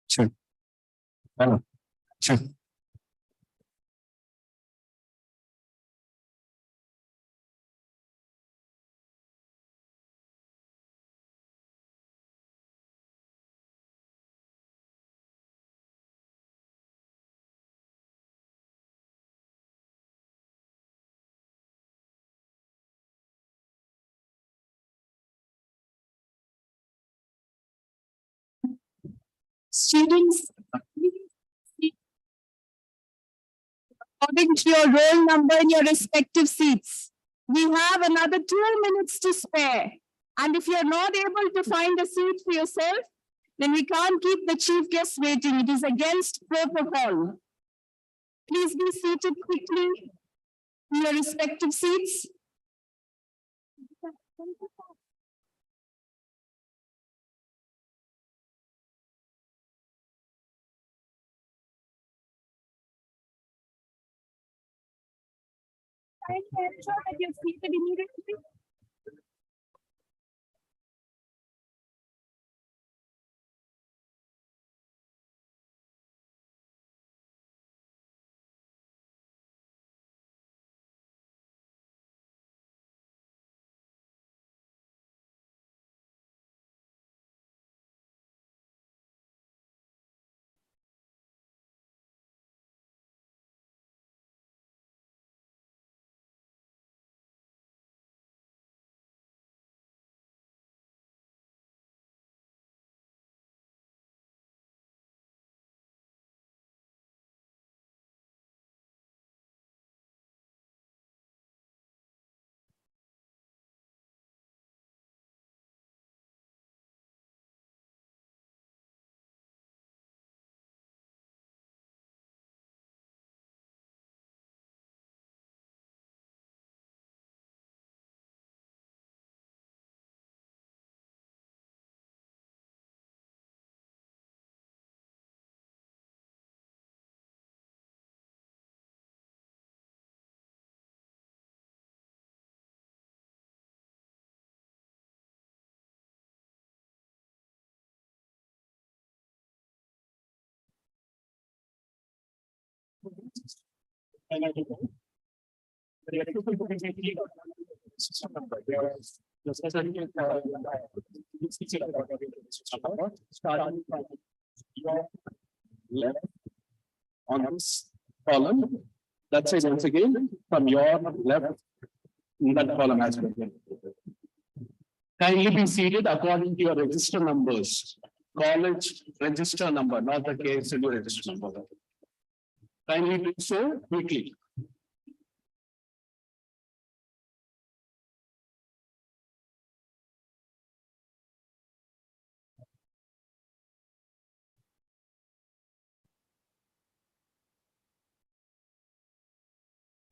Sure. Hello. Sure. Students, according to your roll number in your respective seats. We have another 2 minutes to spare. And if you're not able to find a seat for yourself, then we can't keep the chief guest waiting. It is against protocol. Please be seated quickly in your respective seats. I can ensure that you're seated immediately. Starting from your left on this column. That's it once again from your left in that column as well. Kindly be seated according to your register numbers. College register number, not the KSLU register number. Kindly do so quickly.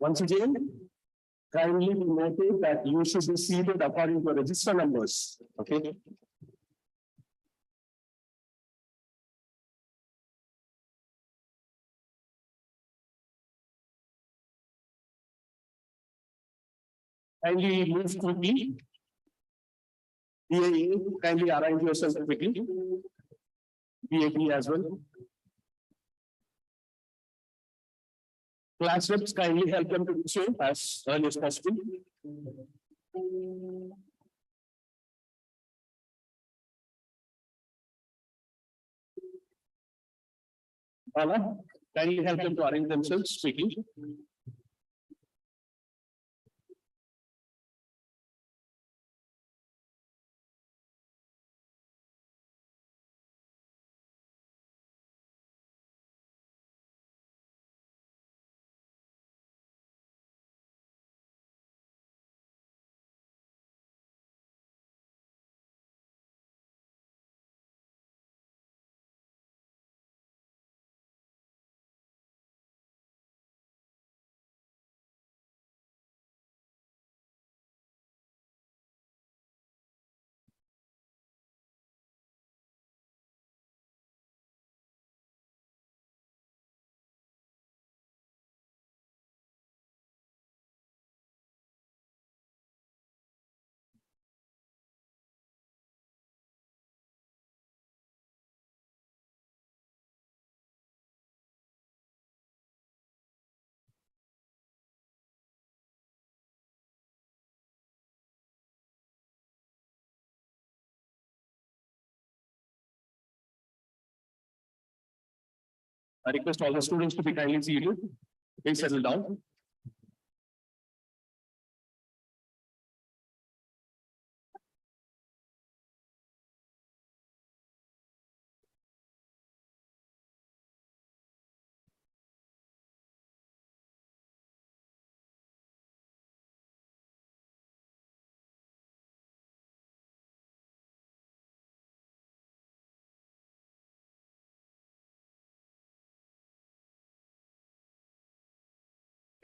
Once again, kindly be noted that you should be seated according to register numbers. Okay. Kindly move quickly. DAE, kindly arrange yourself quickly. DAP as well. Class reps, kindly help them to do so as early as possible. Bala, kindly help them to arrange themselves quickly. I request all the students to be kindly seated. Please settle down.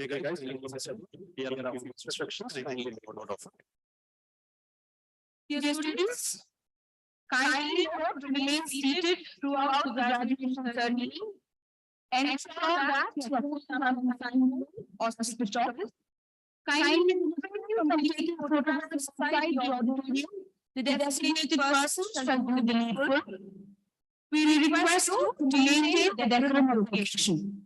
Okay, guys, here are a few instructions. Kindly make note of it. Dear students, kindly note to remain seated throughout the graduation ceremony. Ensure that your phones are on silent or switch off. Kindly refrain from taking photographs inside the auditorium. The designated persons shall do the needful. We request you to maintain the decorum of the occasion.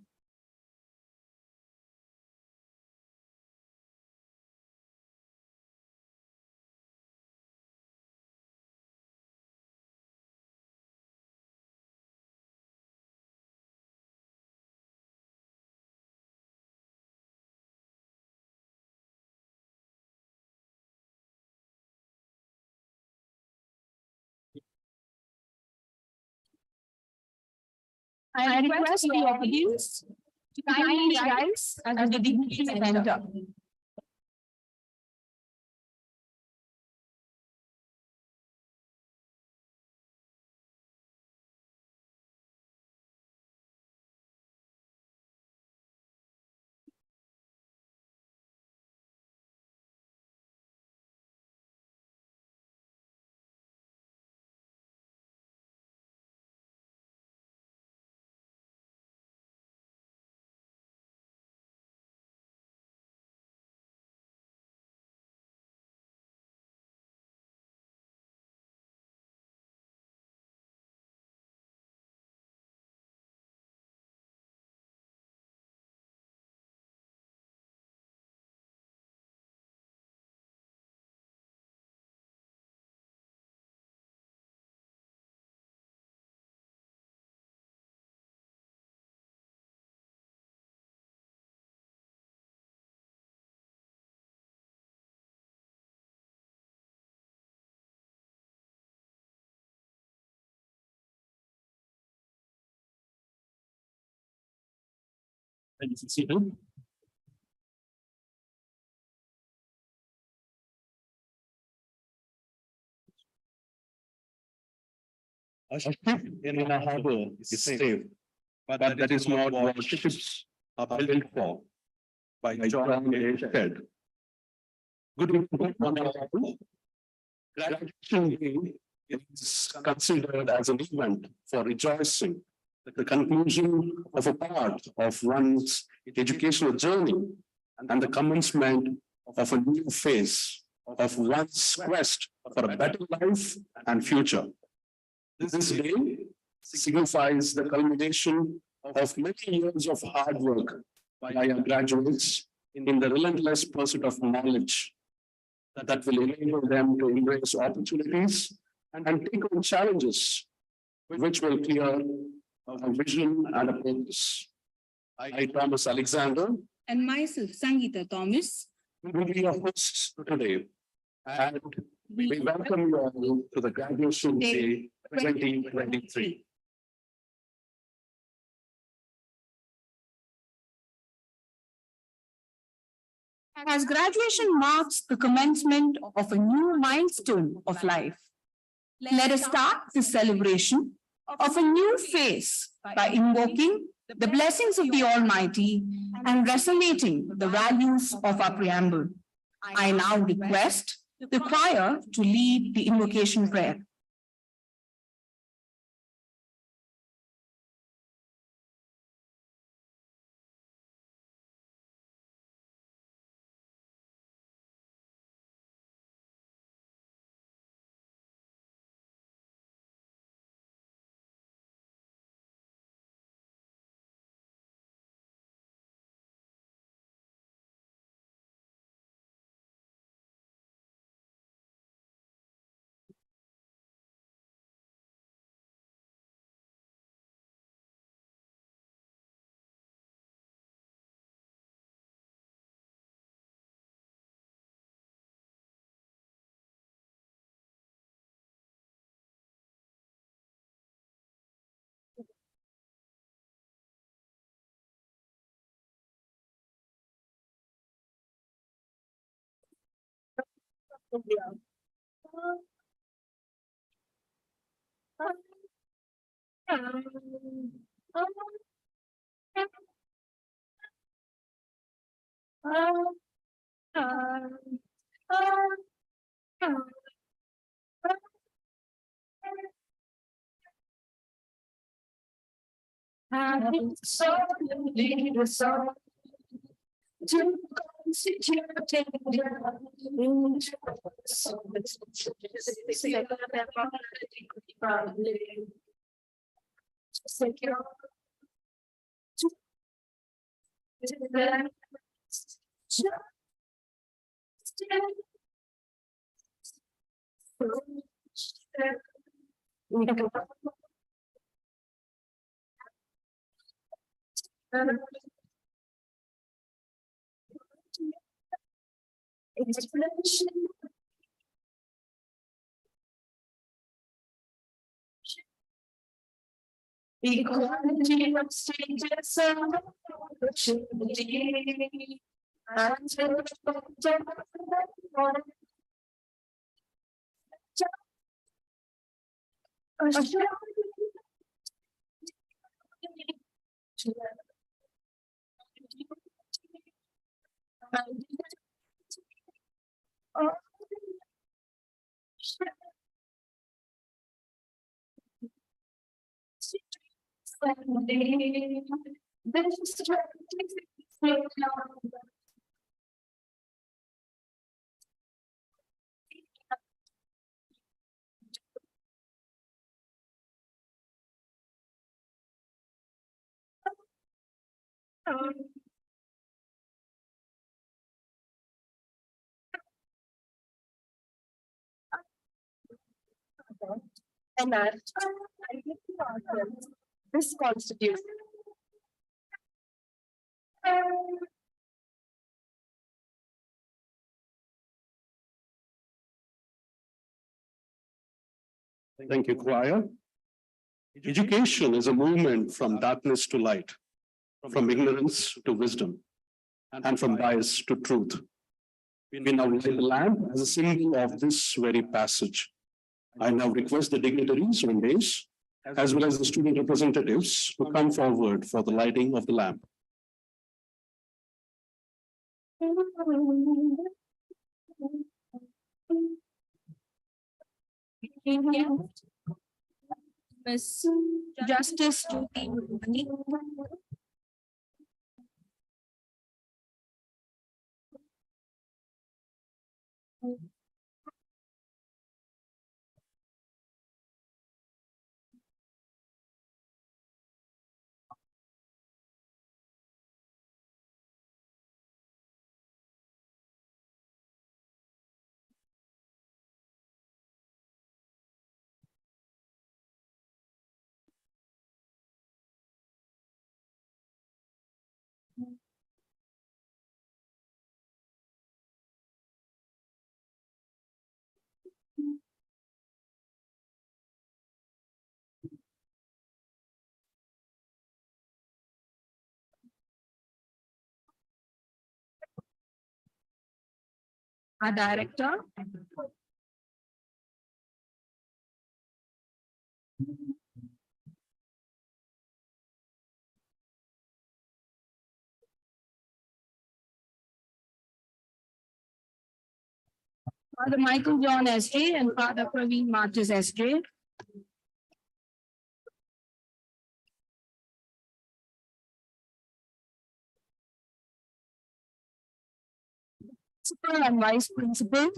I request the audience to kindly rise as the dignitaries enter. Please be seated. A ship in a harbor is safe, but that is not what ships are built for. By John A. Shedd. Good evening, honorable. Graduation Day is considered as an event for rejoicing, the conclusion of a part of one's educational journey and the commencement of a new phase of one's quest for a better life and future. This day signifies the culmination of many years of hard work by our graduates in the relentless pursuit of knowledge that will enable them to embrace opportunities and take on challenges which will clear a vision and a purpose. I, Thomas Alexander, and myself, Sangeeta Thomas. will be your hosts today. And we welcome you all to the Graduation Day 2023. As graduation marks the commencement of a new milestone of life, let us start this celebration of a new phase by invoking the blessings of the Almighty and resonating the values of our preamble. I now request the choir to lead the invocation prayer. Equality of stages and opportunity. And this constitutes Thank you, choir. Education is a movement from darkness to light. from ignorance to wisdom, and from bias to truth. We now light the lamp as a symbol of this very passage. I now request the dignitaries on days, as well as the student representatives, to come forward for the lighting of the lamp. Miss Justice Jyoti Murali. Our director. Father Michael John SJ and Father Praveen Martis SJ. Principal and Vice Principal.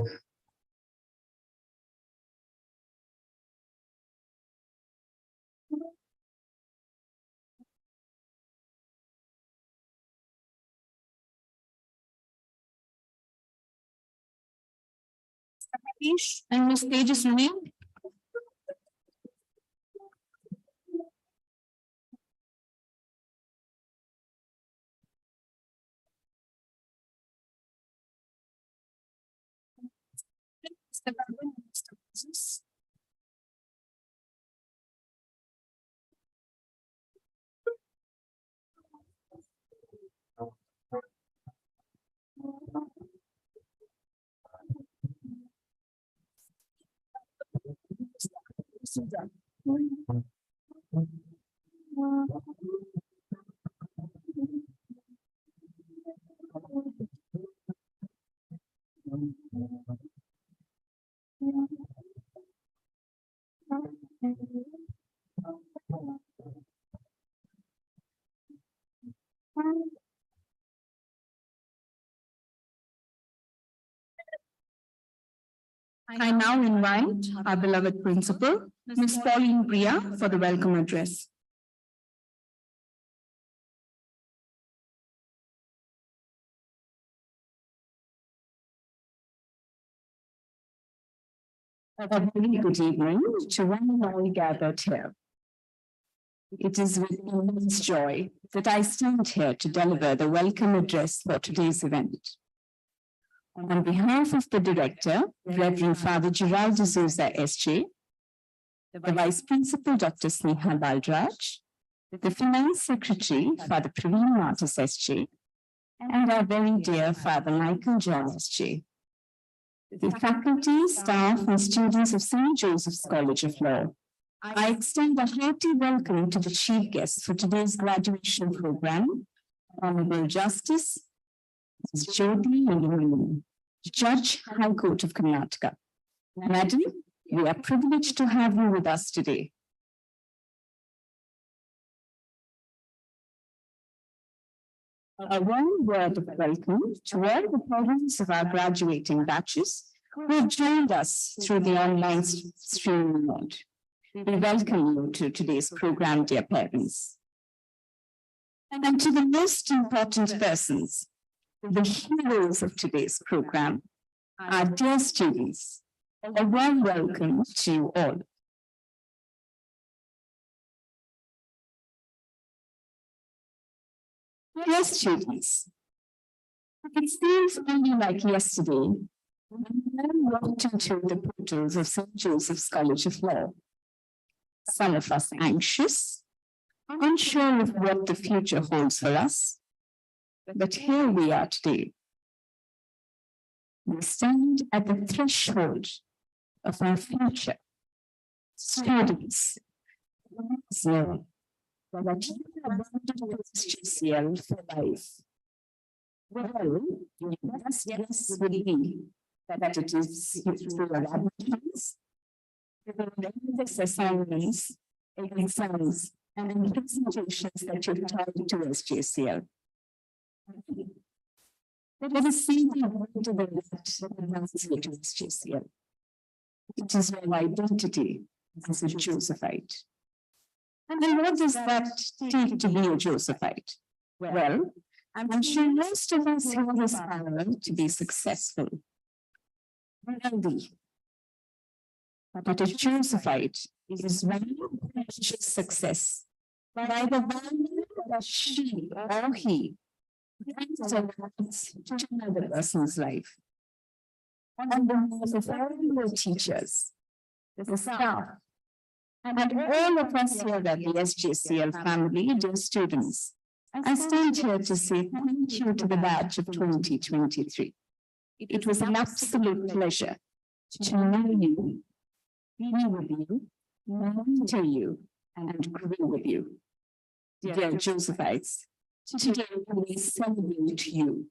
And Miss Tejaswini. I now invite our beloved principal, Ms. Pauline Priya, for the welcome address. A very good evening to one and all gathered here. It is with immense joy that I stand here to deliver the welcome address for today's event. On behalf of the Director, Reverend Father Gerald D'Souza SJ, the Vice Principal, Dr. Sneha Balraj, the Finance Secretary, Father Praveen Martis SJ, and our very dear Father Michael John SJ. The faculty, staff, and students of St. Joseph's College of Law, I extend a hearty welcome to the chief guests for today's graduation program, Honorable Justice Jyoti Murali, Judge, High Court of Karnataka. Madam, we are privileged to have you with us today. A warm word of welcome to all the parents of our graduating batches who have joined us through the online streaming mode. We welcome you to today's program, dear parents. And to the most important persons, the heroes of today's program, our dear students, a warm welcome to you all. Dear students, it seems only like yesterday when we walked into the portals of St. Joseph's College of Law. Some of us anxious, unsure of what the future holds for us, but here we are today. We stand at the threshold of our future. Students, know that you are bonded with SGCL for life. Well, you must guess with me that it is through elaborations, endless assignments, exams, and presentations that you've taught to SGCL. Let us see the word to the left that announces you to SGCL. It is your identity as a Josephite. And what does that take to be a Josephite? Well, I'm sure most of us here aspire to be successful, wealthy. But a Josephite is one who measures success by the value that she or he brings to another person's life. On behalf of all your teachers, the staff, and all of us here at the SGCL family, dear students, I stand here to say thank you to the batch of 2023. It was an absolute pleasure to know you, be with you, mentor you, and grow with you. Dear Josephites, today we celebrate you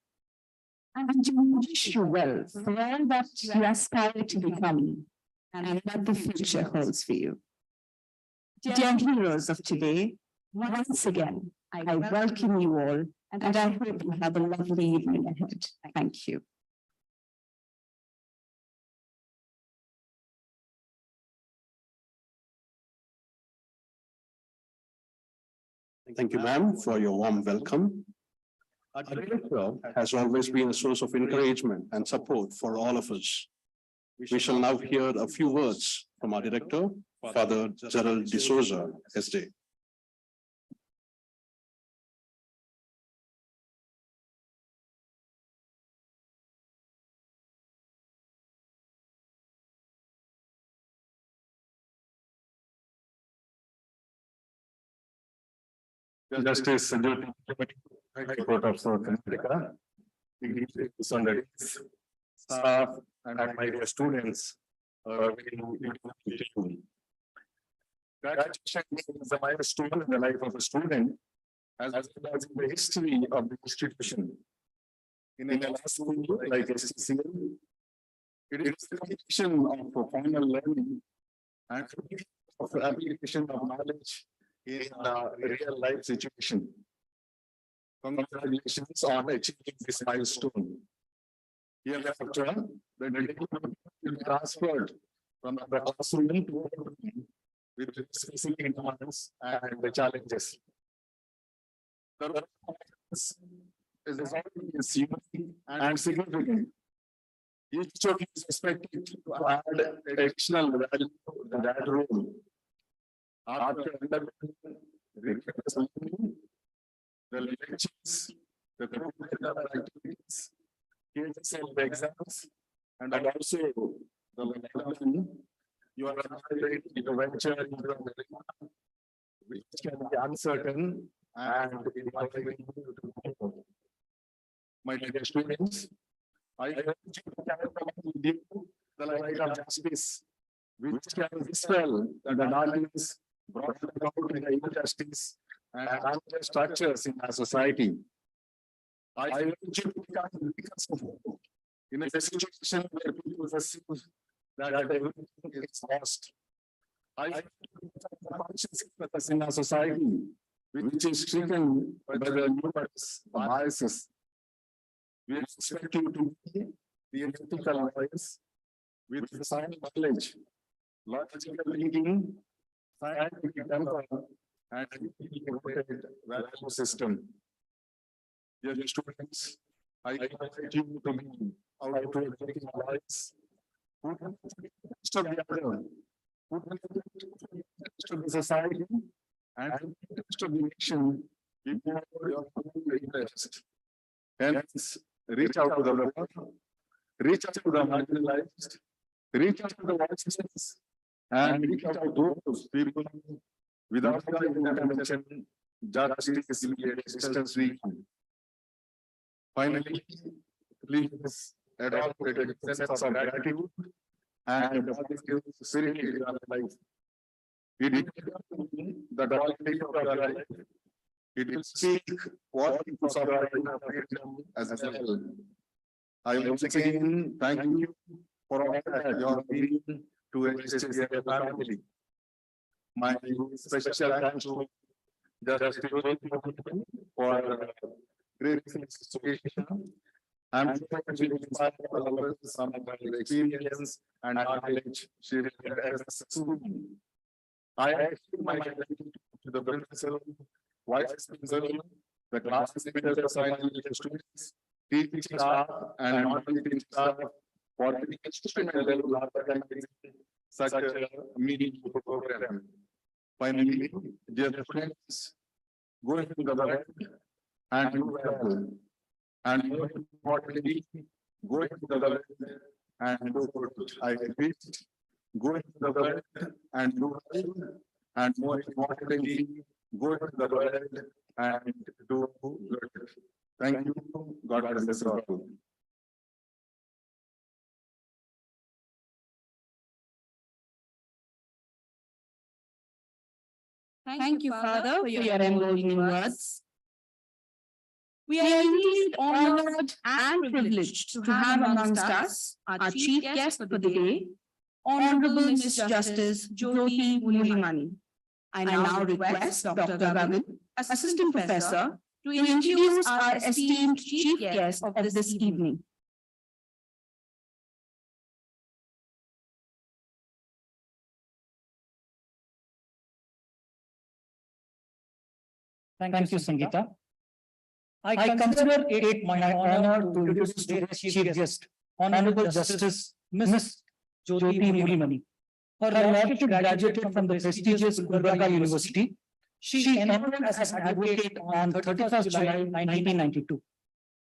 and we wish you well for all that you aspire to become and what the future holds for you. Dear heroes of today, once again, I welcome you all and I hope you have a lovely evening ahead. Thank you. Thank you, ma'am, for your warm welcome. Our director has always been a source of encouragement and support for all of us. We shall now hear a few words from our director, Father Gerald D'Souza, SD. Justice High Court of South Africa, staff, and my dear students. Graduation is a milestone in the life of a student, as well as in the history of the institution. In a last school like SGCL, it is the completion of formal learning and of application of knowledge in a real life situation. Congratulations on achieving this milestone. Hereafter, the development will be transferred from the classroom to home with specific demands and the challenges. The performance is always unique and significant. Each of you is expected to add additional value to that role. After undergoing rigorous learning, the lectures, the curricular activities, cases of the exams, and also the learning, you are ready to venture into an arena which can be uncertain and inviting you to grow. My dear students, I urge you to carry with you the light of justice, which can dispel the darkness brought about in the injustice and unjust structures in our society. I urge you to become beacons of hope in a situation where people perceive that everything is lost. I urge you to become the conscious in our society, which is stricken by the numerous biases. We expect you to be the ethical voice with sound knowledge, logical thinking, scientific temper, and integrated value system. Dear students, I invite you to be out to educating lives, who to the other, who to the society, and to the nation before your interest. Hence, reach out to the poor, reach out to the marginalized, reach out to the voiceless, and reach out to those people without the intervention justice will be a distance we can. Finally, please adopt a sense of gratitude and the positive spirit in your life. It will be the quality of your life. It will speak what is of your freedom as well. I once again thank you for all that you have been to HSCA family. My special thanks to Justice for great education. I'm sure she will inspire all of us some of her experience and knowledge she will get as a student. I extend my gratitude to the principal, vice principal, the class leaders, students, teaching staff, and non-teaching staff for the instrumental such a meaningful program. Finally, dear friends, go into the world and do well. And more importantly, go into the world and do good. I repeat, go into the world and do well. And more importantly, go into the world and do good. Thank you. God bless you all. Thank you, Father, for your emboldening words. We are indeed honored and privileged to have amongst us our chief guest for the day, Honorable Miss Justice Jyoti Mulimani. I now request Dr. Gavin, Assistant Professor, to introduce our esteemed chief guest of this evening. Thank you, Sangeeta. I consider it my honor to introduce today's chief guest, Honorable Justice Miss Jyoti Mulimani. Her law graduated from the prestigious Gulbarga University. She enrolled as an advocate on 31st July 1992.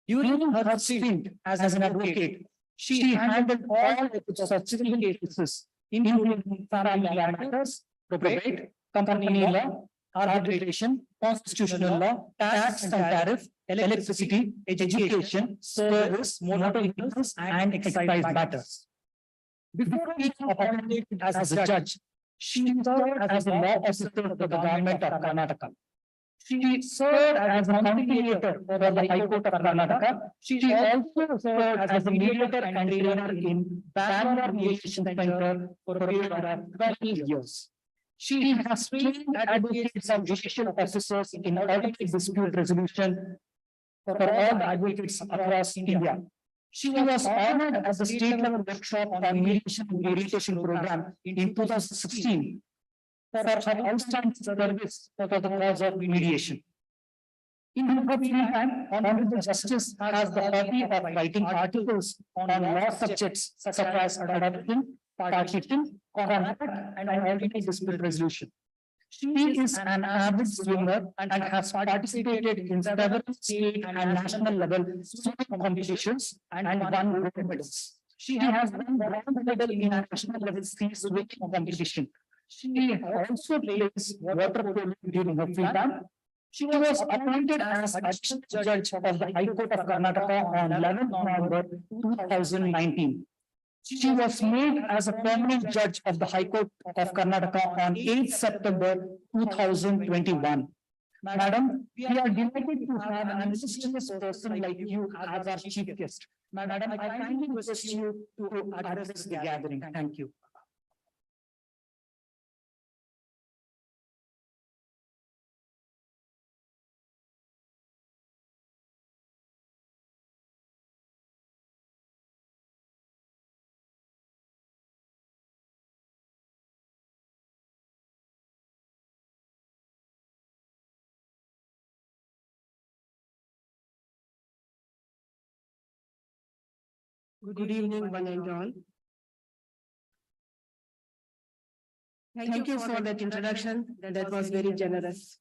During her stint as an advocate, she handled all subsequent cases, including family matters, probate, company law, arbitration, constitutional law, tax and tariff, electricity, education, service, motor vehicles, and excise matters. Before being appointed as a judge, she served as a law officer of the government of Karnataka. She served as a conciliator for the High Court of Karnataka. She also served as a mediator and trainer in Bangalore Mediation Center for a period of 12 years. She has trained advocates and judicial officers in audit dispute resolution for all the advocates across India. She was honored as a state-level workshop on mediation program in 2016 for her outstanding service for the cause of mediation. In her free time, Honorable Justice has the hobby of writing articles on law subjects such as adoption, partition, contract, and audit dispute resolution. She is an avid swimmer and has participated in several state and national level swimming competitions and won gold medals. She has won bronze medal in a national level sea swimming competition. She also plays water polo during her free time. She was appointed as additional judge of the High Court of Karnataka on 11 November 2019. She was made as a permanent judge of the High Court of Karnataka on 8 September 2021. Madam, we are delighted to have an illustrious person like you as our chief guest. Madam, I kindly request you to address the gathering. Thank you. Good evening, one and all. Thank you for that introduction. That was very generous.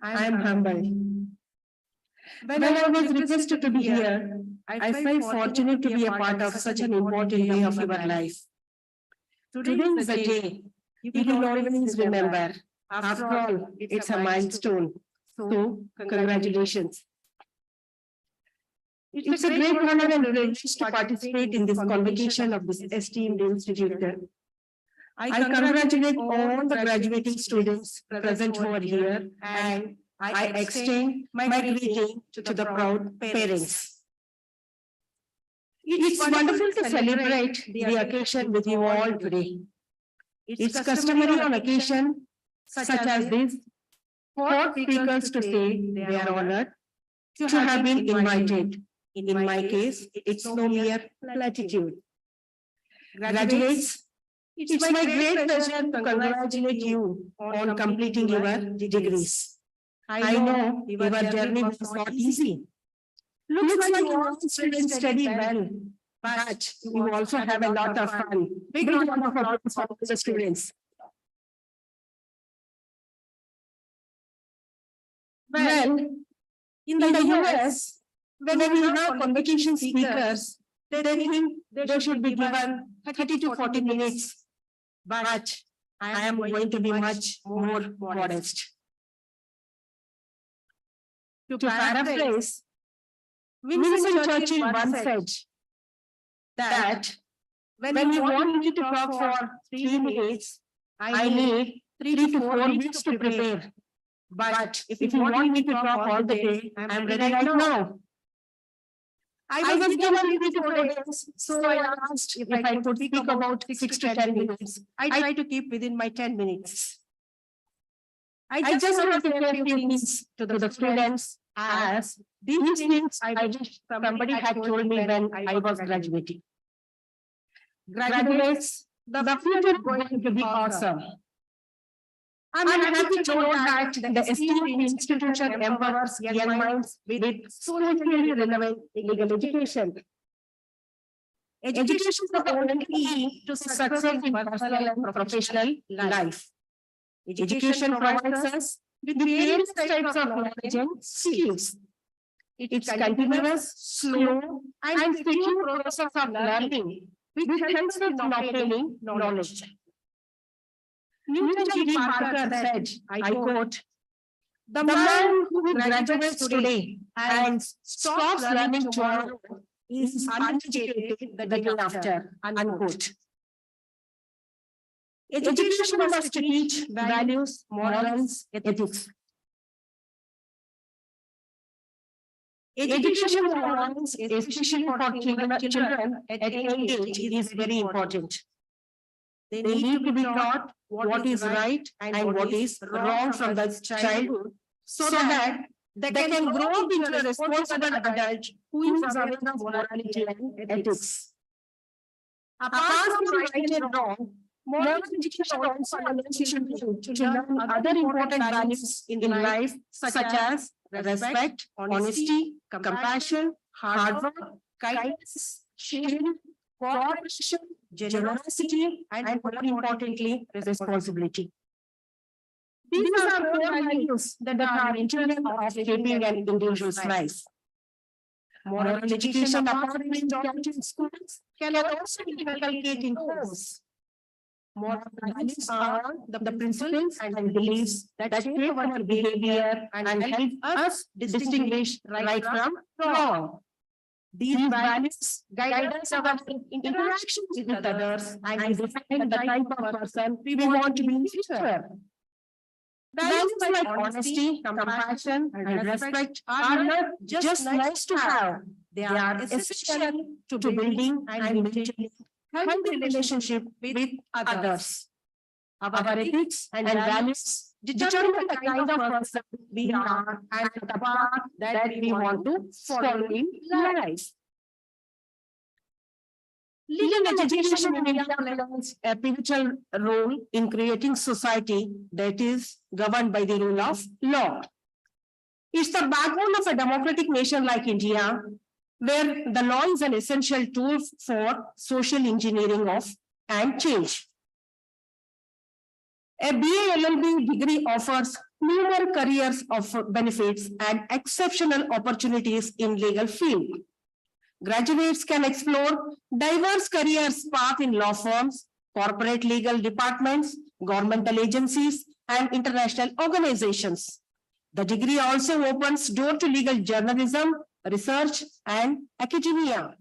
I am humbled. When I was requested to be here, I felt fortunate to be a part of such an important day of your life. Today is a day we will always remember After all, it's a milestone. So, congratulations. It's a great honor and privilege to participate in this convocation of this esteemed institution. I congratulate all the graduating students present over here, and I extend my greeting to the proud parents. It's wonderful to celebrate the occasion with you all today. It's customary on occasion such as this for speakers to say they are honored to have been invited. In my case, it's no mere platitude. Graduates, it's my great pleasure to congratulate you on completing your degrees. I know your journey was not easy. Looks like you all students study well, but you also have a lot of fun. Big round of applause for the students. Well, in the US, when we have convocation speakers, they think they should be given 30 to 40 minutes. But I am going to be much more modest. To paraphrase, Winston Churchill once said that when you want me to talk for 3 minutes, I need 3 to 4 weeks to prepare. But if you want me to talk all the day, I am ready right now. I was given 3 to 4 days, so I asked if I could speak about 6 to 10 minutes. I try to keep within my 10 minutes. I just want to say a few things to the students, as these things I wish somebody had told me when I was graduating. Graduates, the future is going to be awesome. I'm happy to know that the esteemed institution empowers young minds with socially relevant legal education. Education is the only key to success in personal and professional life. Education provides us with various types of knowledge and skills. It's continuous, slow, and secure process of learning, which helps us in obtaining knowledge. Newton G. Parker said, I quote, "The man who graduates today and stops learning tomorrow is uneducated the day after," unquote. Education must teach values, morals, ethics. Education for morals, especially for children at any age, is very important. They need to be taught what is right and what is wrong from the childhood, so that they can grow up into a responsible adult who is aware of morality and ethics. Apart from right and wrong, moral education also allows children to learn other important values in life, such as respect, honesty, compassion, hard work, kindness, sharing, cooperation, generosity, and more importantly, responsibility. These are core values that are integral of shaping an individual's life. Moral education apart from in schools can also be inculcated in homes. Moral values are the principles and beliefs that shape our behavior and help us distinguish right from wrong. These values guide us our interactions with others and define the type of person we want to be in the future. Values like honesty, compassion, and respect are not just nice to have. They are essential to building and maintaining healthy relationship with others. Our ethics and values determine the kind of person we are and the path that we want to follow in life. Legal education in India plays a pivotal role in creating society that is governed by the rule of law. It's the backbone of a democratic nation like India, where the law is an essential tool for social engineering of and change. A BA LLB degree offers numerous careers of benefits and exceptional opportunities in legal field. Graduates can explore diverse careers path in law firms, corporate legal departments, governmental agencies, and international organizations. The degree also opens door to legal journalism, research, and academia.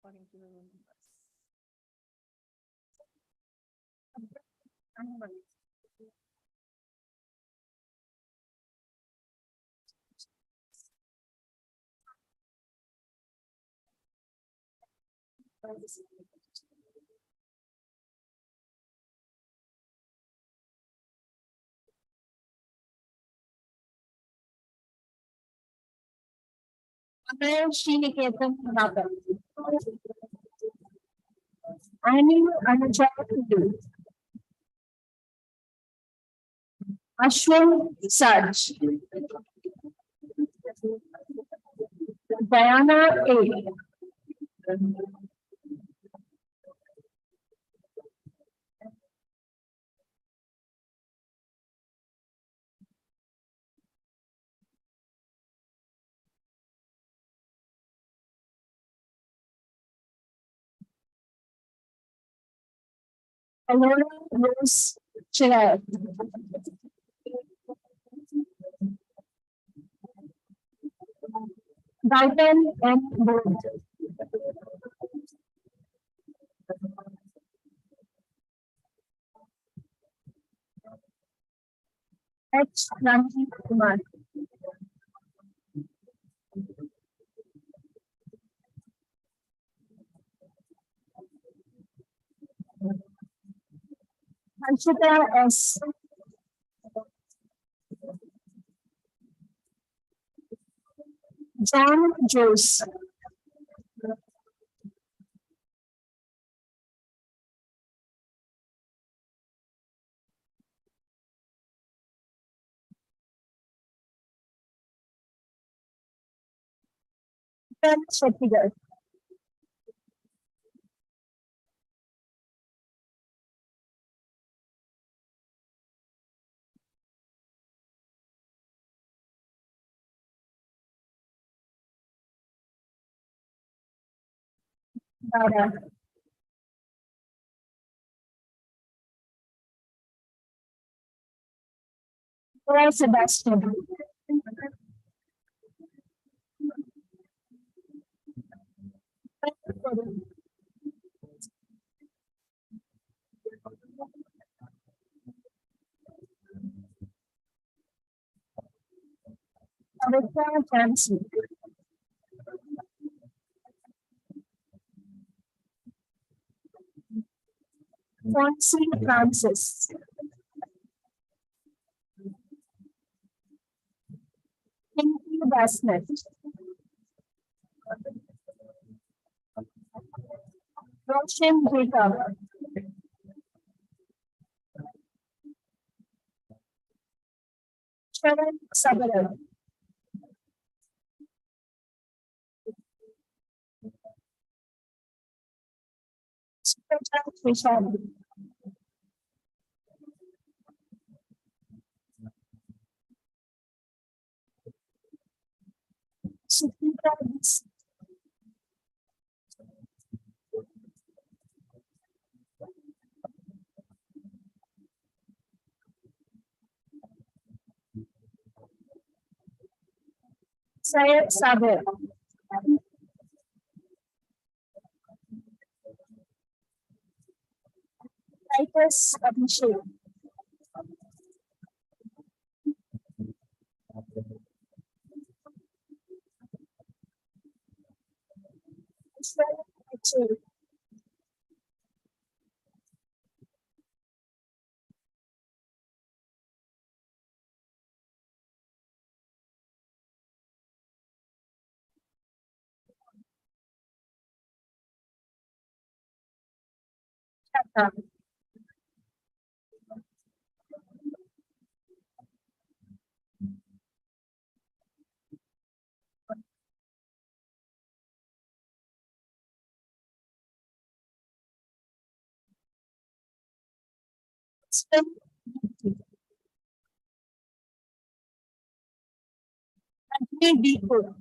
Honorable Sriniketan Prabhat. Anil Anujakudu. Ashwin Saj. Diana A. Alora Rose Chirag. Gautam M. Bodh. H. Ranjit Kumar. Harshita S. John Jose. Ben Shettigar. Dada. Roy Sebastian. Pavitra Jansi. Fonsi Francis. Pinky Basnet. Roshan Jacob. Sharon Sabaral. Suprata Trishali. Suprita Syed Saber. Titus Abhishek. Ishwar Achal. Chata. Sven Anthony Deepo.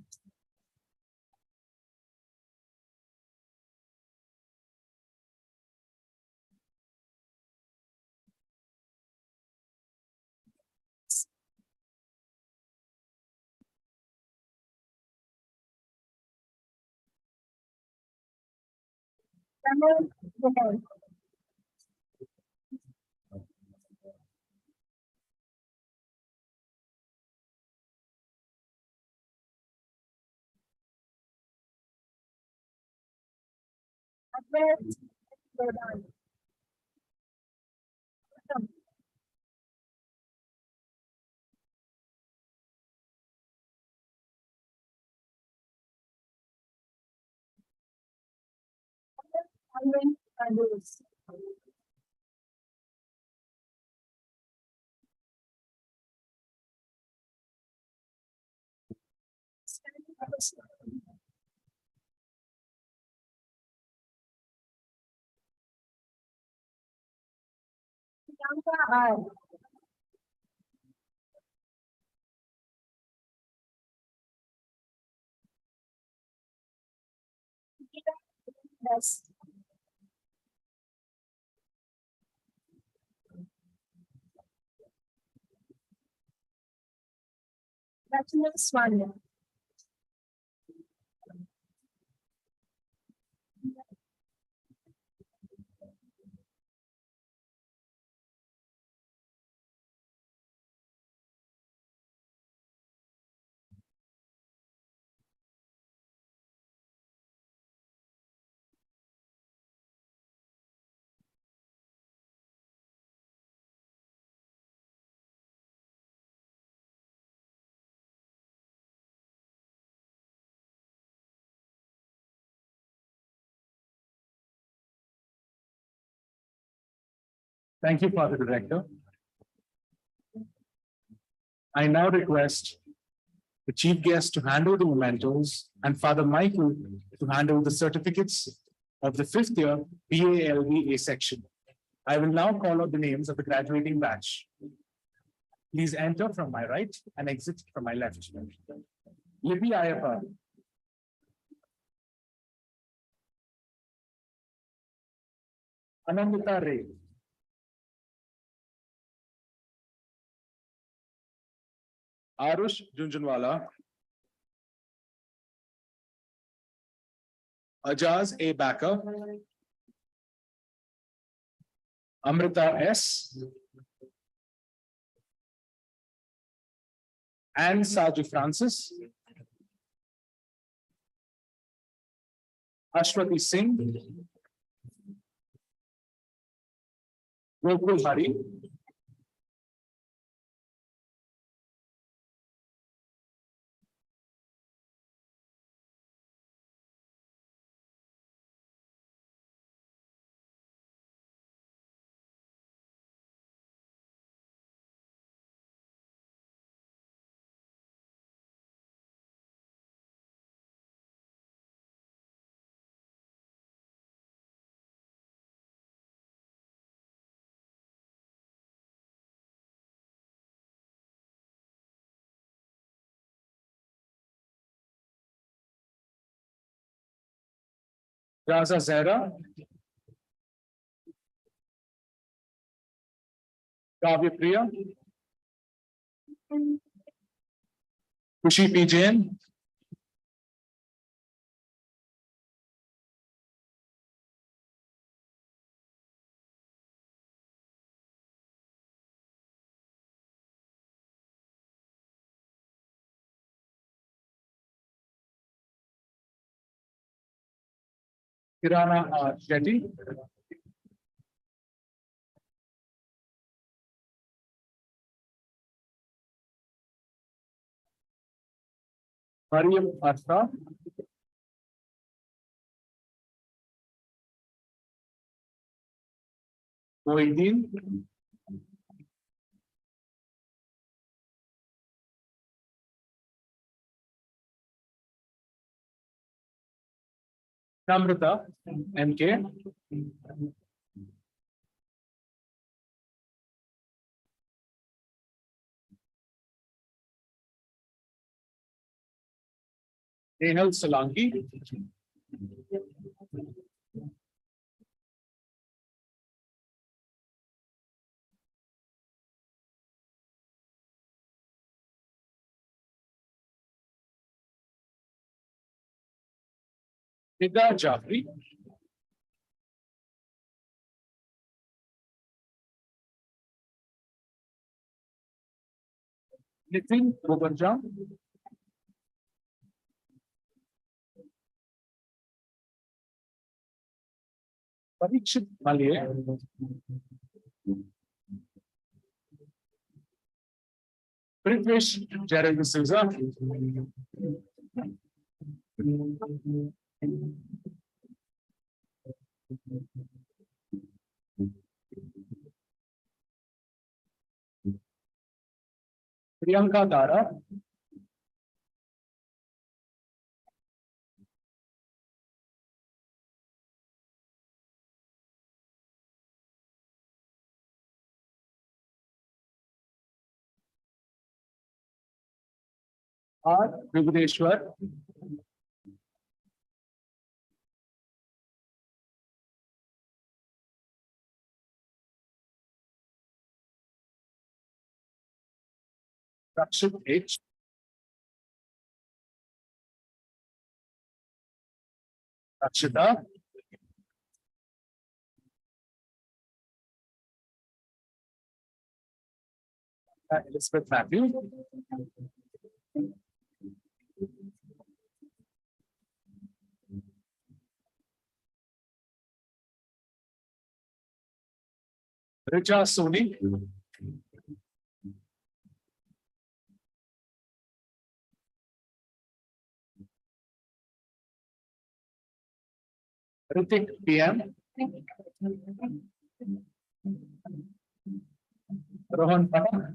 Yes. That's one. Thank you, Father Director. I now request the chief guest to handle the mementos and Father Michael to handle the certificates of the fifth year BALB section. I will now call out the names of the graduating batch. Please enter from my right and exit from my left. Libby Ayappa. Anandita Ray. Arush Junjunwala. Ajaz A. Backer. Amrita S. Anne Saju Francis. Ashwati Singh. Gokul Hari. Raza Zehra. Kavya Priya. Kushi P. Jain. Kirana R. Shetty. Mariam Asra. Mohiddin. Namrata MK. Nehal Solanki. Nida Jafri. Nitin Gobarjam. Parikshit Malye. Prithvish Gerald D'Souza. Priyanka Dara. R. Vibhudeshwar. Rakshit H. Rakshita. Elizabeth Matthew. Richa Soni. Ritik PM. Rohan Pathak.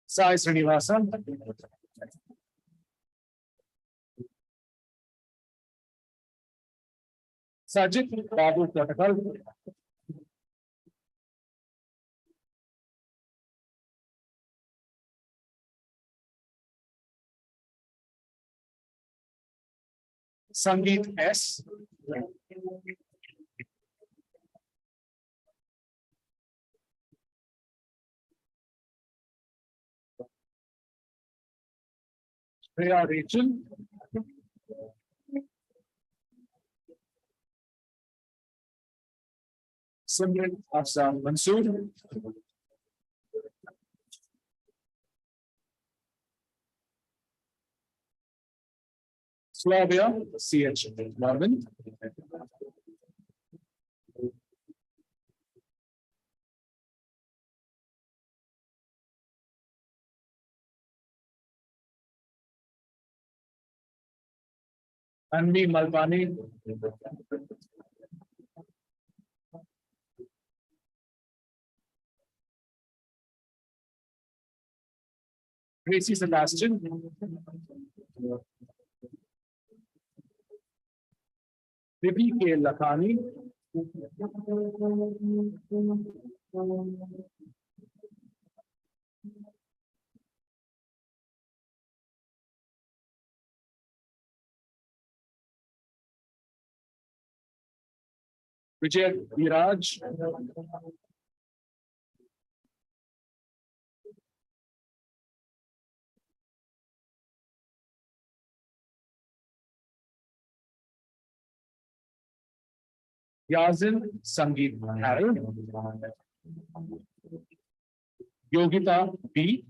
Sai Srinivasan. Sajid Babu Protocol. Sangeet S. Priya Rachel. Simran Afzal Mansoor. Flavia CH Marvin. Anvi Malpani. Tracy Sebastian. Vivi K. Lakhani. Vijay Viraj. Yazin Sangeet Harold. Yogita B.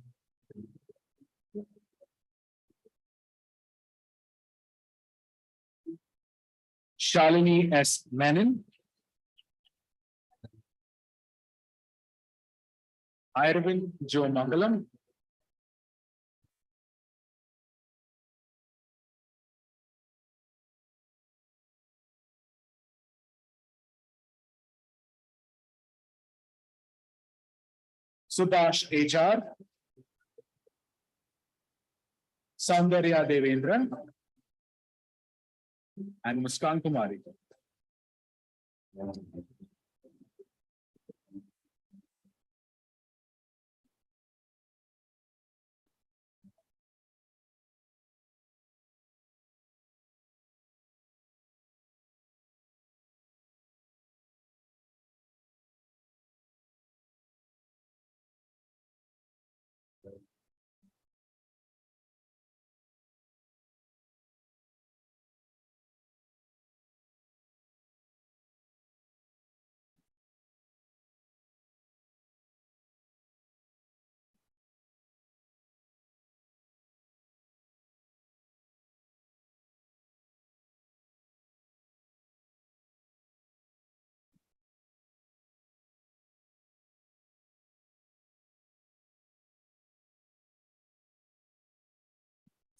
Shalini S. Menon. Irvin Joe Mangalam. Subhash HR. Soundarya Devendran. And Muskan Kumari.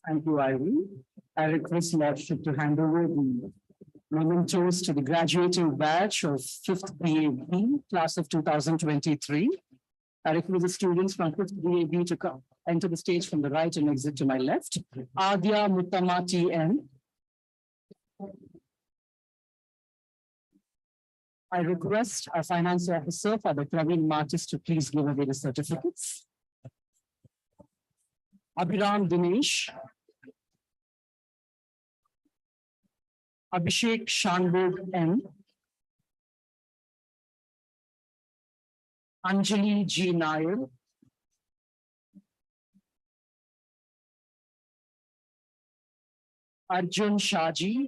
Thank you, Ivy. I request Lordship to hand over the mementos to the graduating batch of fifth BAB, class of 2023. I request the students from fifth BAB to come, enter the stage from the right and exit to my left. Adya Muttama TN. I request our finance officer, Father Praveen Martis, to please give away the certificates. Abhiram Dinesh. Abhishek Shanbog N. Anjali G. Nair. Arjun Shaji.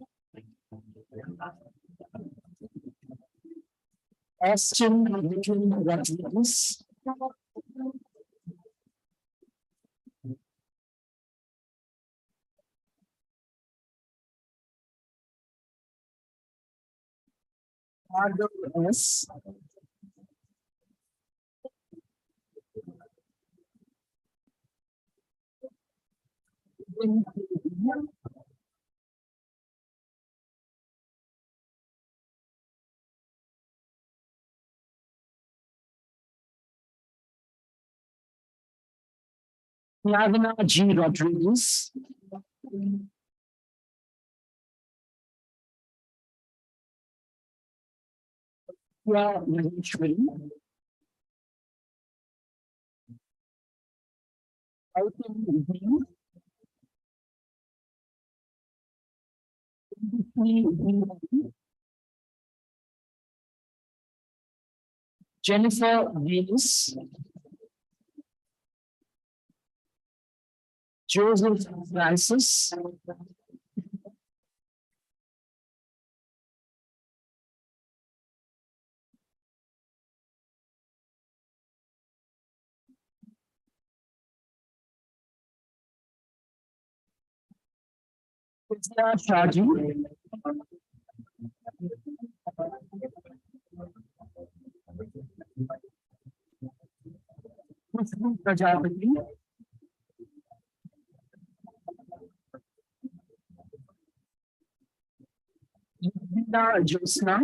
Austin Nikhil Rodriguez. Margot S. Yavana G. Rodriguez. Maheshwari. Gautam V. Jennifer Venus. Joseph Francis. Krishna Shaji. Khushbu Prajapati. Yudhina Josna.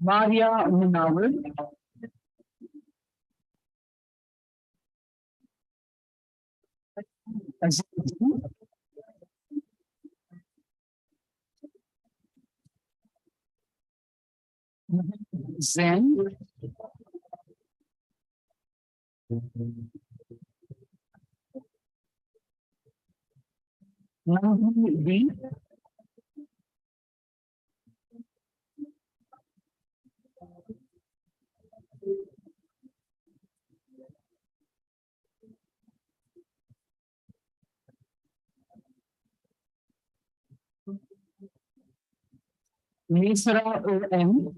Maria Munawar. Aziz. Zen. Nandini V. Nisara O.M.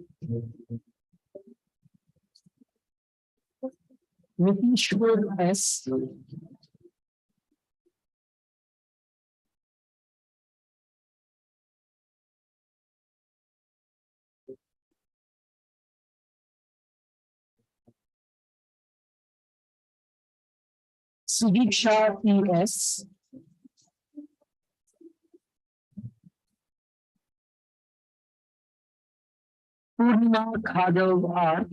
Nitishwar S. Sudiksha E.S. Purnima Khadav R.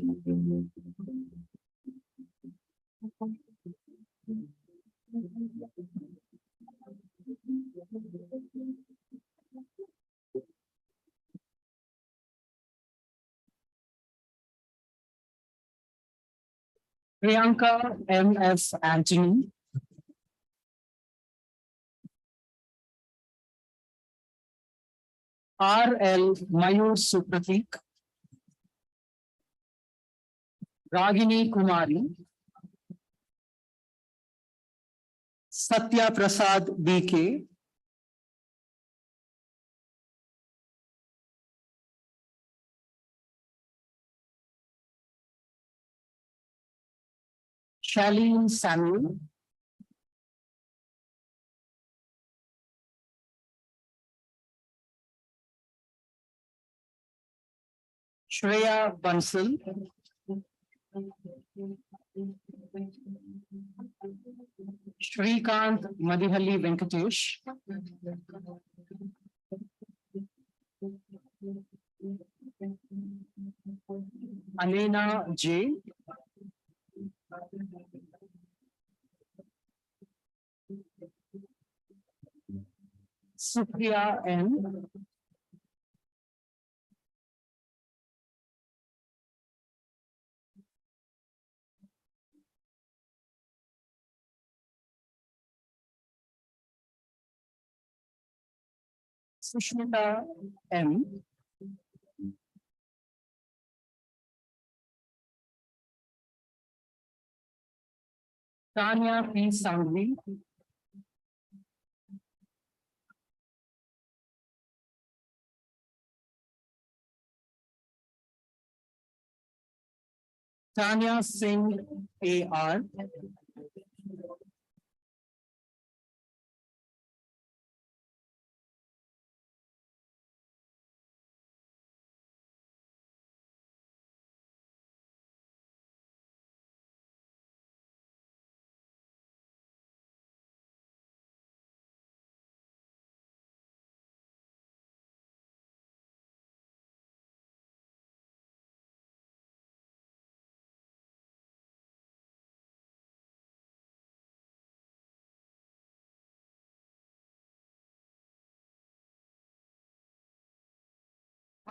Priyanka M.F. Anthony. R.L. Mayur Supratik. Ragini Kumari. Satya Prasad B.K. Shaleen Samuel. Shreya Bansal. Shrikant Madihalli Venkatesh. Alena J. Supriya N. Sushmita M. Tanya P. Sangvi. Tanya Singh A.R.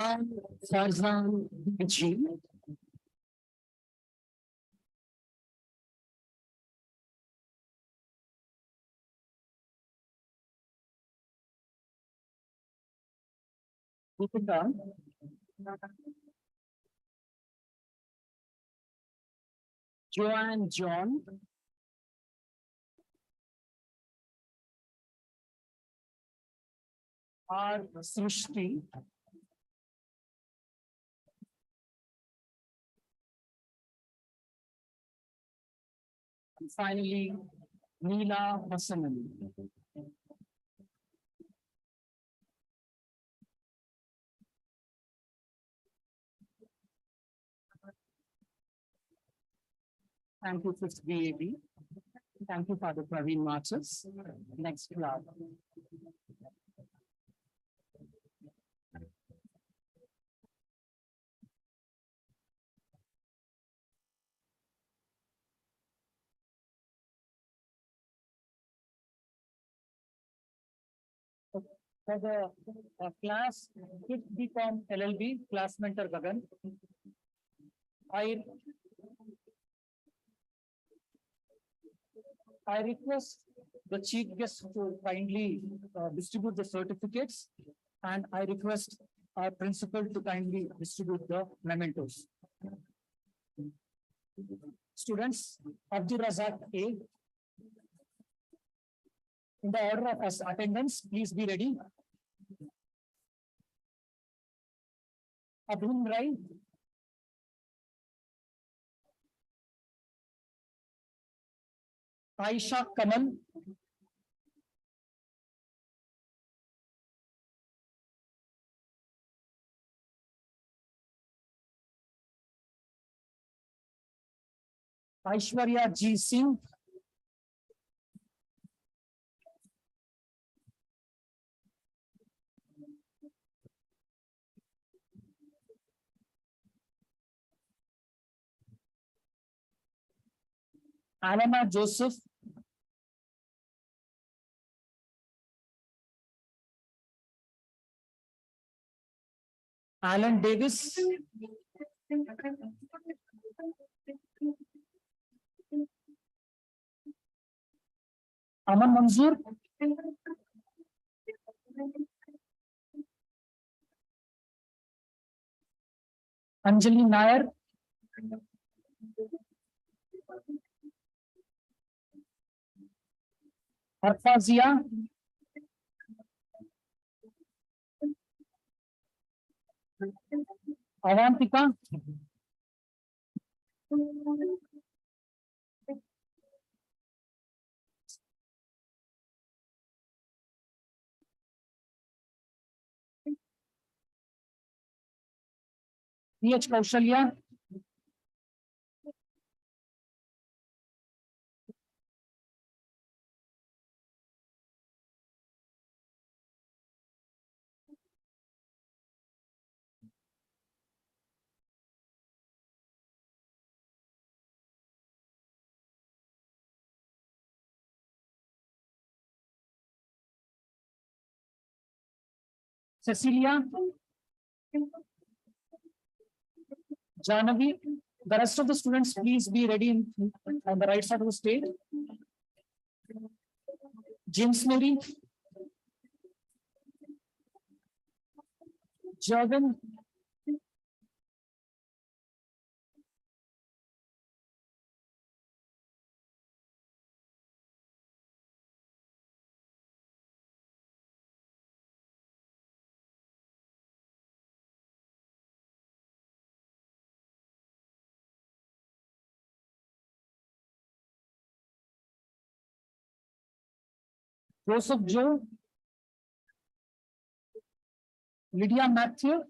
and Farzan G. Deepika. Joanne John. R. Srishti. And finally, Neela Vasanali. Thank you, fifth BAB. Thank you, Father Praveen Marches. Next class. For the class, fifth BCom LLB, class mentor Gagan. I request the chief guest to kindly distribute the certificates, and I request our principal to kindly distribute the mementos. Students, Abdul Razak A. In the order of attendance, please be ready. Abhim Rai. Aisha Kamal. Aishwarya G. Singh. Alana Joseph. Alan Davis. Aman Manzoor. Anjali Nair. Arfazia. Avantika. PH Kaushalya. Cecilia, Janavi. The rest of the students, please be ready on the right side of the stage. James Mary, Jordan, Joseph Joe, Lydia Matthew,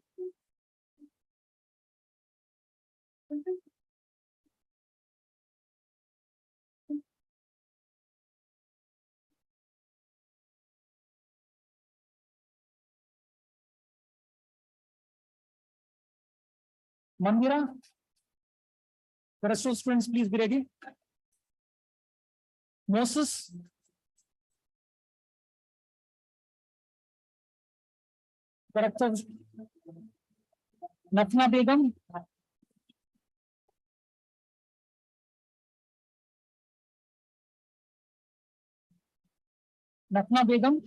Mandira. The rest of the students, please be ready. Moses, the rest of Nafna Begum, Nafna Begum,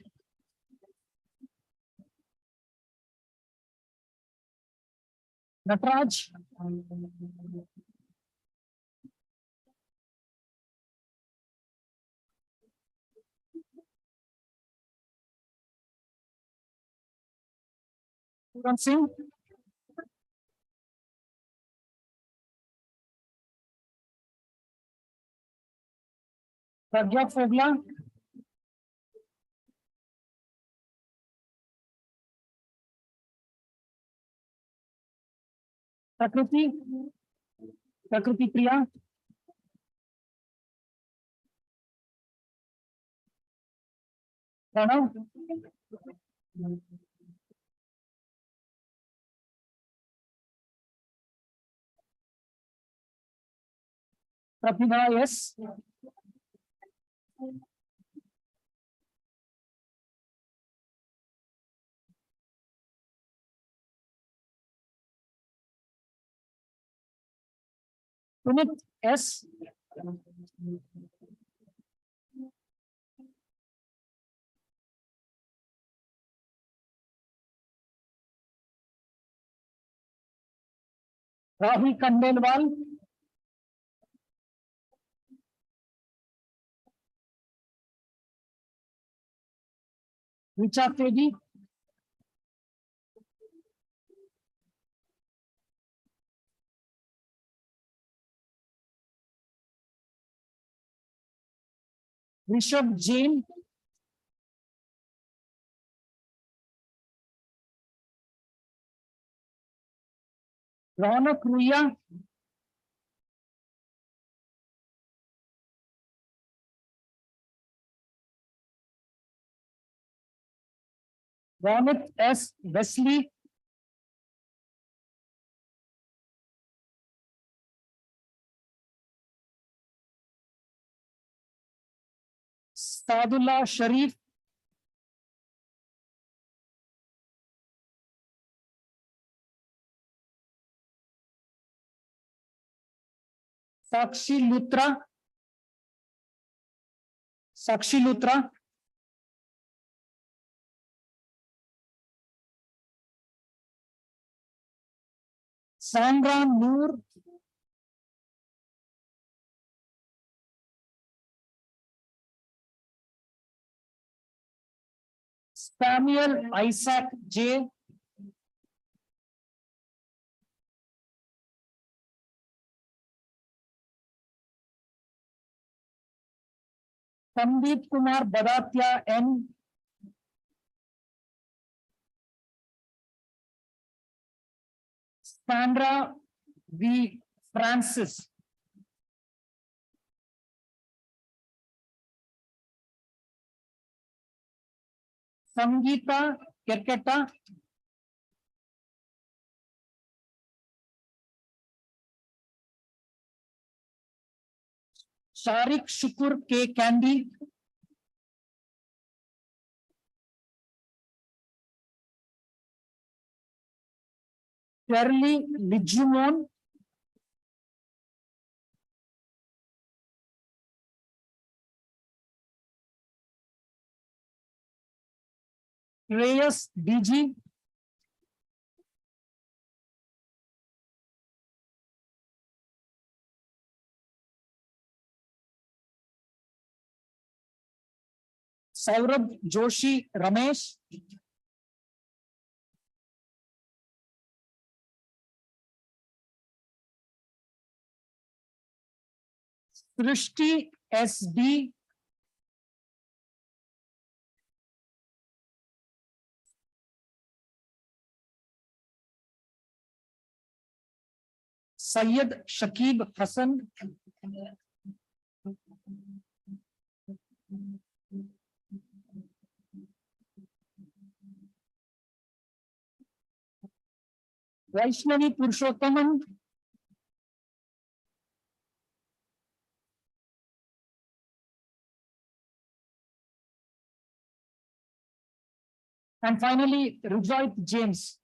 Natraj, Puran Singh, Pragya Fogla, Prakriti Priya, Pranav, Pratibha, yes. Punit S. Rahul Kandelwal, Richa Tedi, Rishabh Jain, Ronak Ruya, Ronit S. Wesley, Sadullah Sharif, Sakshi Lutra, Sandra Noor, Samuel Isaac J. Sandeep Kumar Badatia N. Sandra V. Francis. Sangeeta Kerketa. Sharik Shukur K. Candy. Shirley Lijumon. Shreyas DG. Saurabh Joshi Ramesh. Srishti SB. Syed Shakib Hassan. Vaishnavi Purushothaman. And finally, Rujoit James.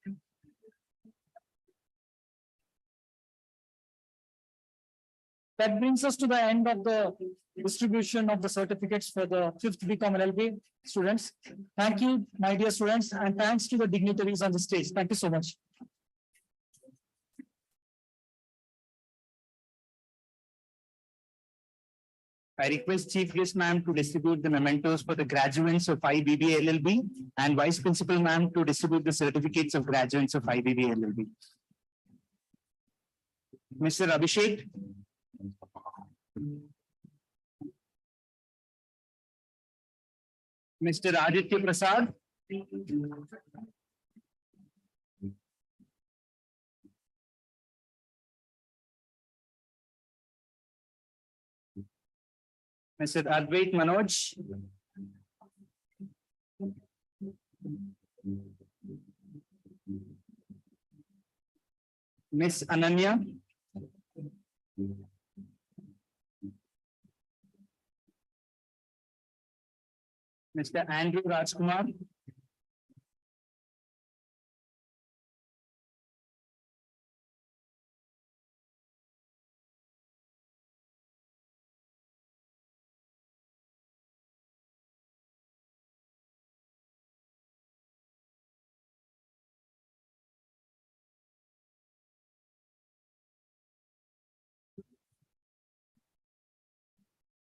That brings us to the end of the distribution of the certificates for the fifth BCom LLB students. Thank you, my dear students, and thanks to the dignitaries on the stage. Thank you so much. I request Chief Guest Ma'am to distribute the mementos for the graduates of IBB LLB and Vice Principal Ma'am to distribute the certificates of graduates of IBB LLB. Mr. Abhishek. Mr. Aditya Prasad. Mr. Advait Manoj. Miss Ananya. Mr. Andrew Rajkumar.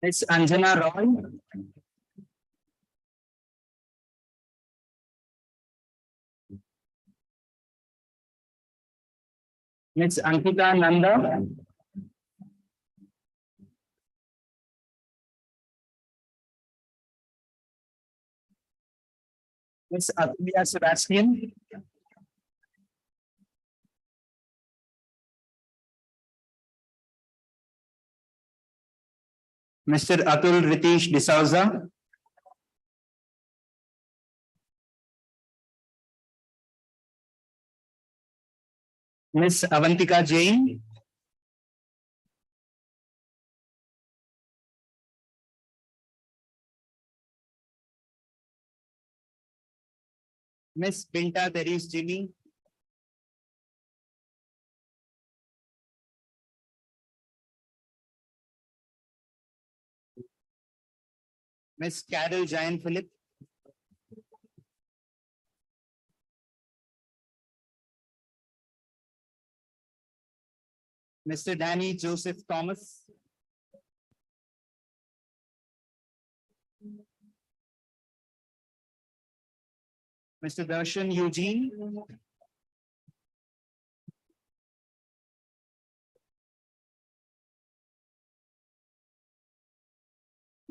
Miss Anjana Roy. Miss Ankita Nanda. Miss Atulya Sebastian. Mr. Atul Ritesh D'Souza. Miss Avantika Jain. Miss Binta Therese Jimmy. Miss Carol Jain Philip. Mr. Danny Joseph Thomas. Mr. Darshan Eugene.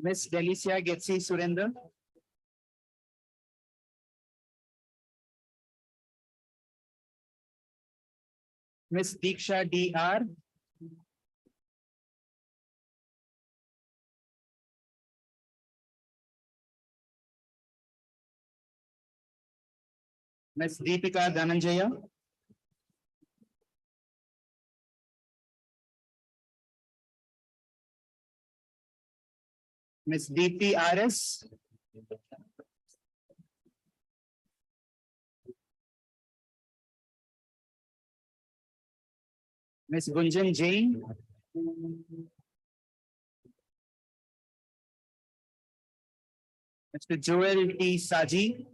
Miss Delicia Getsi Surender. Miss Diksha DR. Miss Deepika Dhananjaya. Miss Deepti RS. Miss Gunjan Jain. Mr. Joel T. Saji.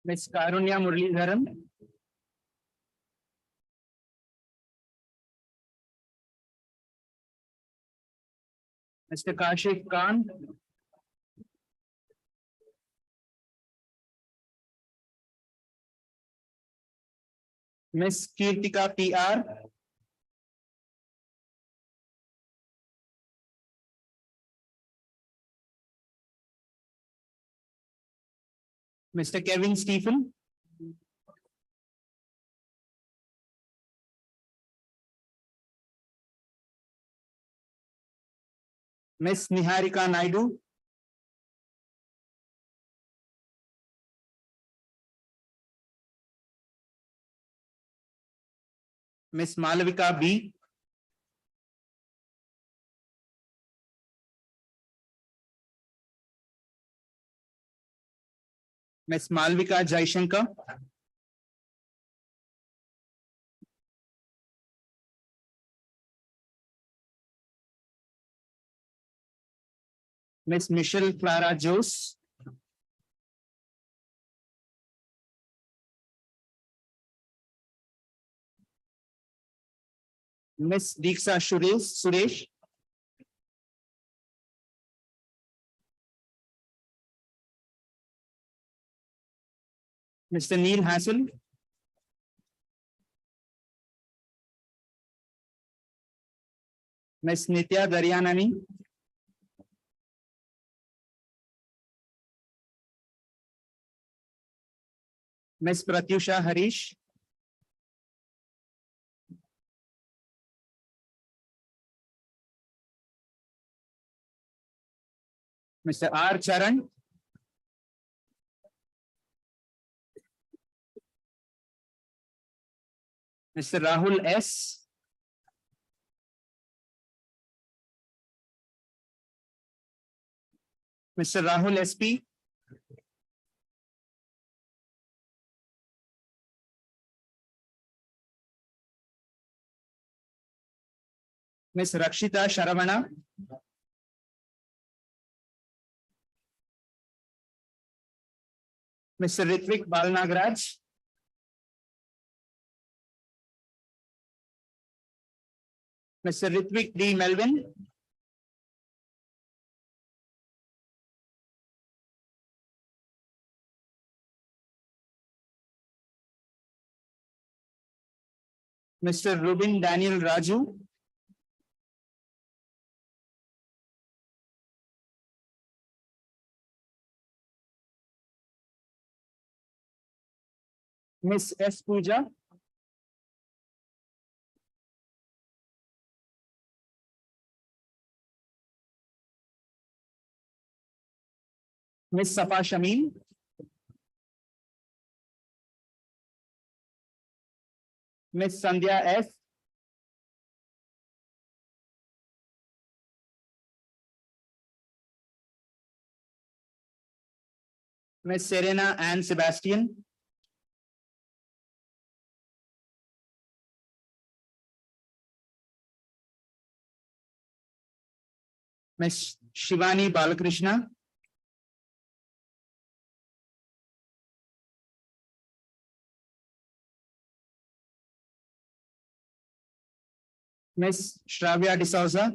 Miss Karunya Muralidharan. Mr. Kashif Khan. Miss Kirtika PR. Mr. Kevin Stephen. Miss Niharika Naidu. Miss Malavika B. Miss Malvika Jaishankar. Miss Michelle Clara Jose. Miss Diksha Suresh. Mr. Neil Hassel. Miss Nitya Daryanani. Miss Pratyusha Harish. Mr. R. Charan. Mr. Rahul S. Mr. Rahul SP. Miss Rakshita Sharavana. Mr. Ritvik Balnagraj. Mr. Ritvik D. Melvin. Mr. Rubin Daniel Raju. Miss S. Pooja. Miss Safa Shamim. Miss Sandhya S. Miss Serena Ann Sebastian. Miss Shivani Balakrishna. Miss Shravya D'Souza.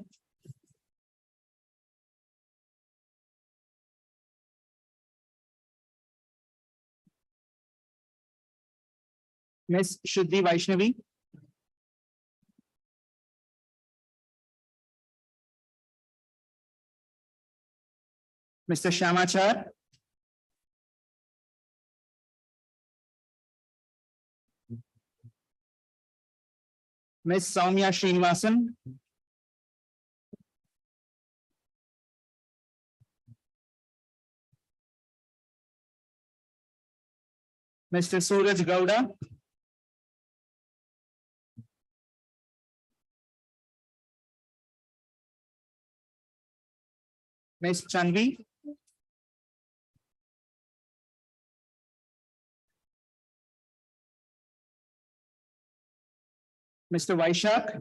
Miss Shuddhi Vaishnavi. Mr. Shamachar. Miss Soumya Srinivasan. Mr. Suraj Gowda. Ms. Chanvi. Mr. Vaishak.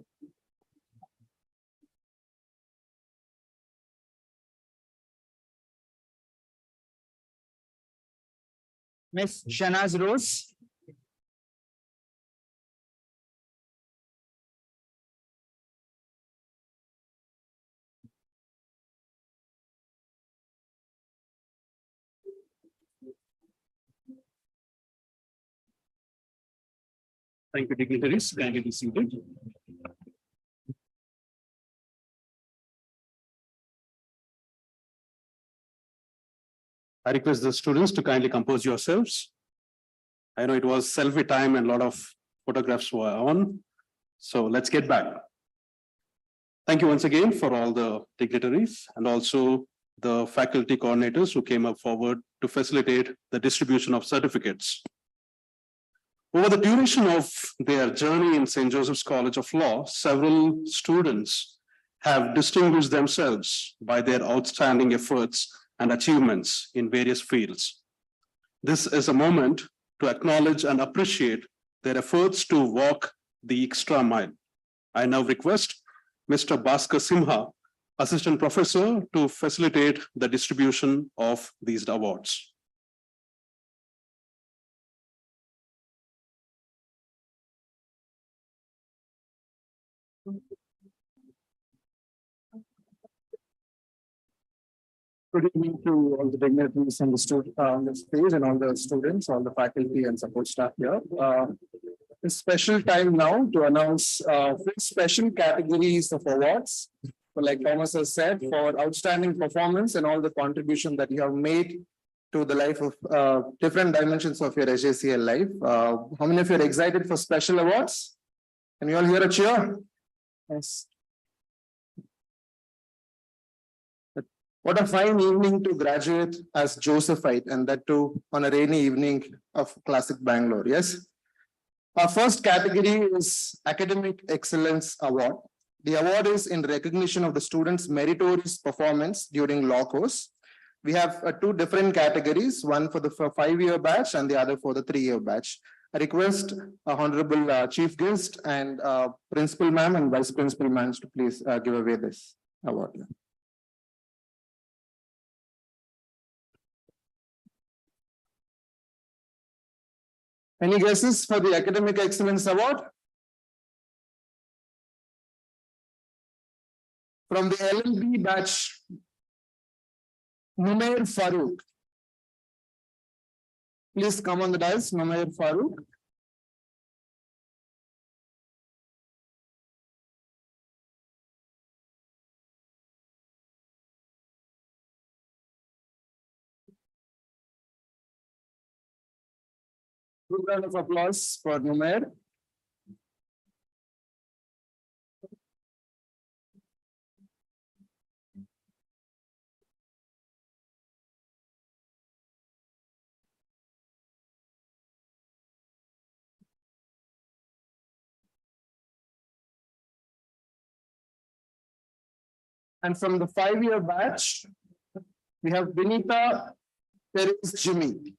Ms. Shanaz Rose. Thank you, dignitaries. Kindly be seated. I request the students to kindly compose yourselves. I know it was selfie time and a lot of photographs were on. So let's get back. Thank you once again for all the dignitaries and also the faculty coordinators who came up forward to facilitate the distribution of certificates. Over the duration of their journey in St. Joseph's College of Law, several students have distinguished themselves by their outstanding efforts and achievements in various fields. This is a moment to acknowledge and appreciate their efforts to walk the extra mile. I now request Mr. Bhaskar Simha, Assistant Professor, to facilitate the distribution of these awards. Good evening to all the dignitaries and the students on the stage and all the students, all the faculty and support staff here. It's special time now to announce 4 special categories of awards. So like Thomas has said, for outstanding performance and all the contribution that you have made to the life of different dimensions of your HACL life. How many of you are excited for special awards? Can you all hear a cheer? Yes. What a fine evening to graduate as Josephite, and that too on a rainy evening of classic Bangalore, yes? Our first category is Academic Excellence Award. The award is in recognition of the students' meritorious performance during law course. We have 2 different categories, one for the 5-year batch and the other for the 3-year batch. I request Honorable Chief Guest and Principal Ma'am and Vice Principal Ma'am to please give away this award. Any guesses for the Academic Excellence Award? From the LLB batch, Numair Farooq. Please come on the dais, Numair Farooq. Good round of applause for Numair. And from the 5-year batch, we have Vinita Perez Jimmy.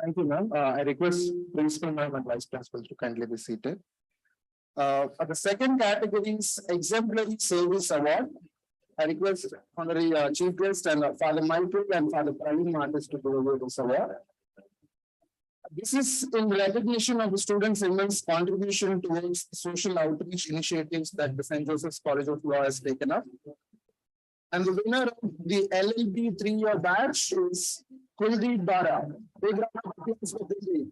Thank you, ma'am. I request Principal Ma'am and Vice Principal to kindly be seated. For the second category is Exemplary Service Award. I request Honorary Chief Guest and Father Michael and Father Praveen Martis to go over this award. This is in recognition of the students' immense contribution towards social outreach initiatives that the St. Joseph's College of Law has taken up. And the winner of the LLB 3-year batch is Kuldeep Bara. Big round of applause for Kuldeep.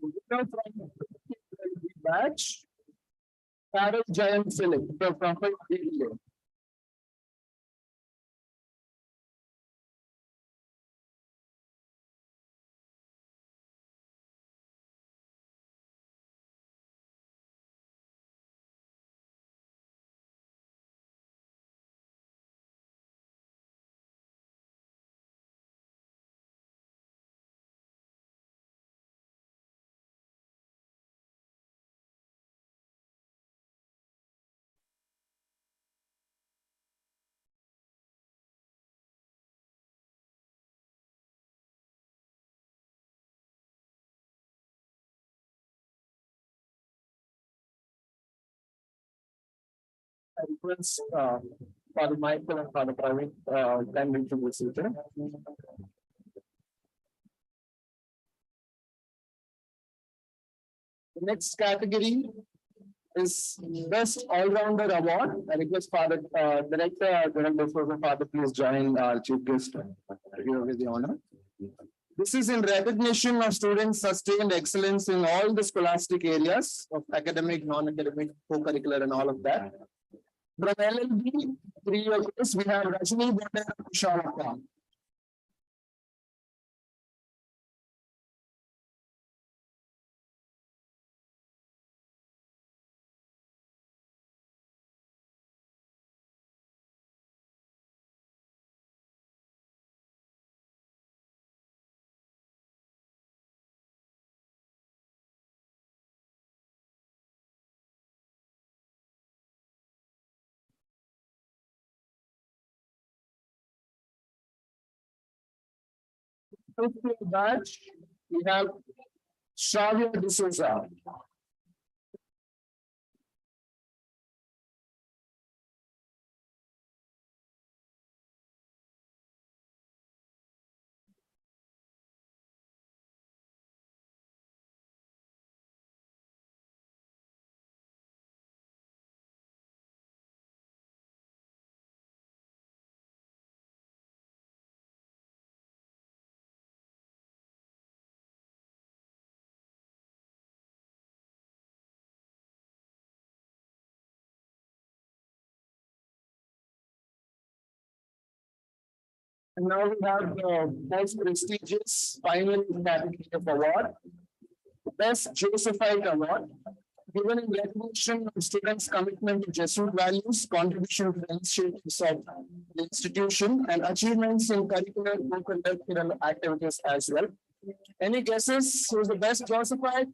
Winner from the batch, Carol Giant Philip, from BBA. I request Father Michael and Father Praveen, then to the seater. The next category is Best All-Rounder Award. I request Father, Director, Father, please join Chief Guest here with the honor. This is in recognition of students' sustained excellence in all the scholastic areas of academic, non-academic, co-curricular and all of that. From LLB, 3-year course, we have Rajni Bhatta Sharaka. Batch, we have Shravya D'Souza. And now we have the most prestigious final category of award, Best Josephite Award, given in recognition of students' commitment to Jesuit values, contribution to the initiatives of the institution, and achievements in curricular, co-curricular activities as well. Any guesses who's the best Josephite?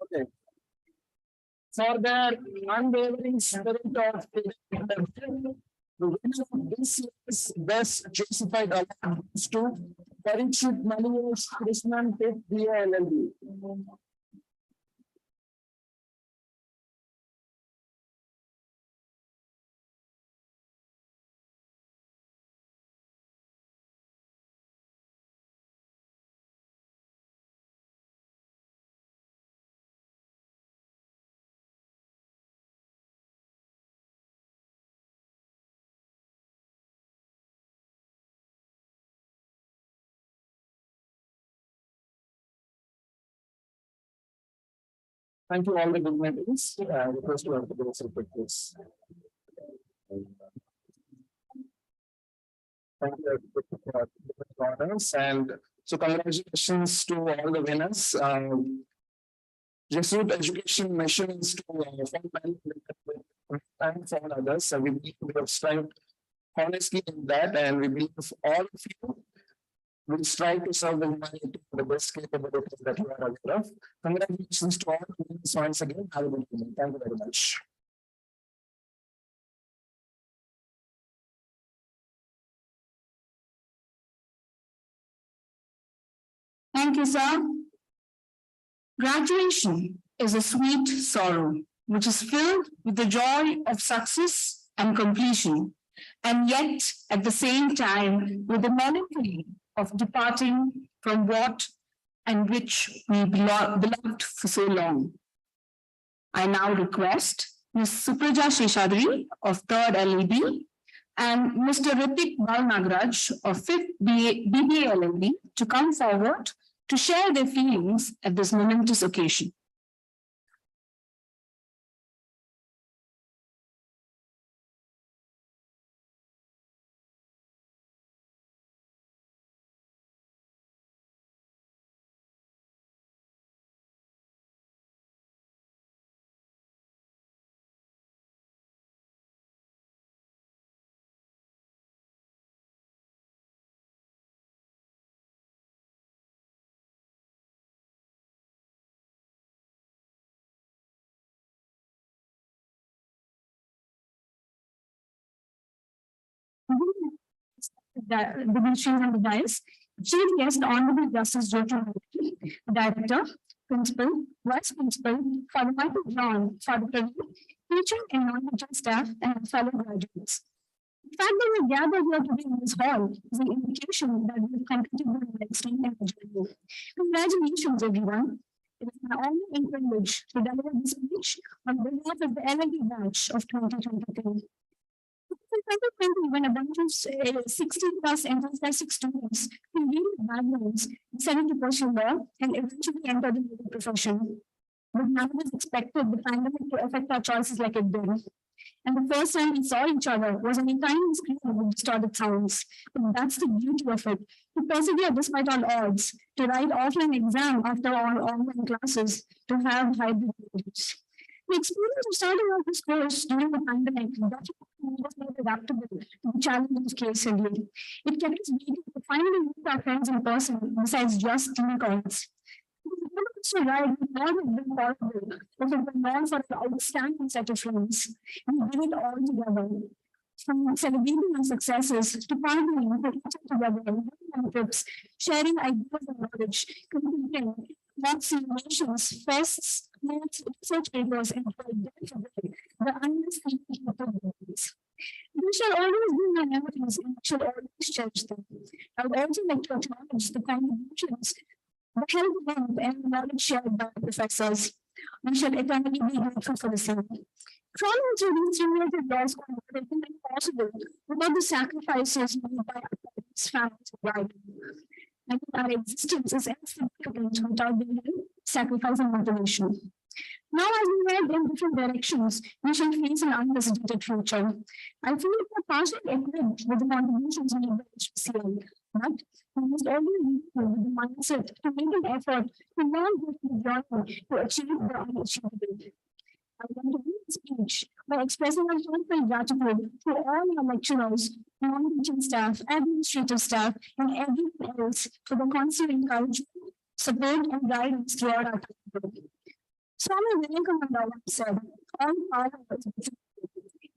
Okay. For their unwavering spirit of the winner of this year's Best Josephite Award goes to Parikshit Manish Krishnan Tech BA LLB. Thank you all the dignitaries. Request to have the girls repeat this. Thank you for the honors, and so congratulations to all the winners. Jesuit Education Mission is to and for others. So we believe we have strived honestly in that, and we believe all of you will strive to serve the humanity to the best capabilities that you are aware of. Congratulations to all once again. Have a good evening. Thank you very much. Thank you, sir. Graduation is a sweet sorrow, which is filled with the joy of success and completion, and yet at the same time with the melancholy of departing from what and which we beloved for so long. I now request Ms. Supraja Sheshadri of 3rd LLB and Mr. Ritik Balnagraj of 5th BBA LLB to come forward to share their feelings at this momentous occasion. The dignitaries and the dais, Chief Guest Honorable Justice Jyoti Mukherjee, Director, Principal, Vice Principal, Father Michael John, Father Praveen, teaching and non-teaching staff and fellow graduates. The fact that we gathered here today in this hall is an indication that we have completed the milestone and journey. Congratulations, everyone. It is my honor and privilege to deliver this speech on behalf of the LLB batch of 2023. In 2020, when a bunch of 60+ enthusiastic students from various backgrounds decided to pursue law and eventually enter the legal profession. But none of us expected the pandemic to affect our choices like it did. And the first time we saw each other was on a tiny screen with distorted sounds. But that's the beauty of it. To persevere despite all odds, to write offline exam after all online classes, to have hybrid modes. The experience of starting out this course during the pandemic was more adaptable to the challenges of case study. It kept us waiting to finally meet our friends in person besides just team calls. So right, we all have been possible, but it was known for an outstanding set of friends. We did it all together. From celebrating our successes to partying for each other together, on trips, sharing ideas and knowledge, competing, mock simulations, fests, notes, research papers, and the understanding capabilities. We shall always be my memories and we shall always cherish them. I would also like to acknowledge the contributions, the help and the knowledge shared by the professors. We shall eternally be grateful for the same. Crawling through these 3 years of law school would have been impossible without the sacrifices made by our parents, families, and guardians. And our existence is insignificant without the sacrifice and motivation. Now, as we head in different directions, we shall face an unprecedented future. I feel we are partially equipped with the contributions made by HPCL, but we must always be with the mindset to make an effort to learn what we journey to achieve the unachievable. I want to end this speech by expressing our heartfelt gratitude to all our lecturers, non-teaching staff, administrative staff, and everyone else for the constant encouragement, support, and guidance throughout our time. Swami Vivekananda once said, all power is within you.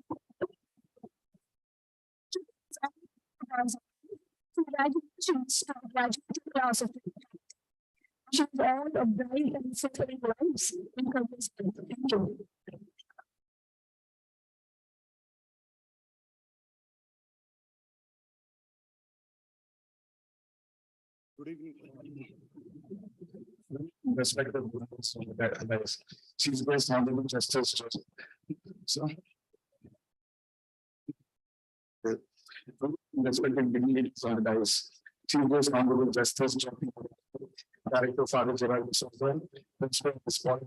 Congratulations to the graduating class of 2023. Wishing you all a bright and fulfilling lives in God's name. Thank you. Good evening. Respected Chief Guest Honorable Justice. So, respected dignitaries on the dais, Chief Guest Honorable Justice Director Father Gerald Software, Principal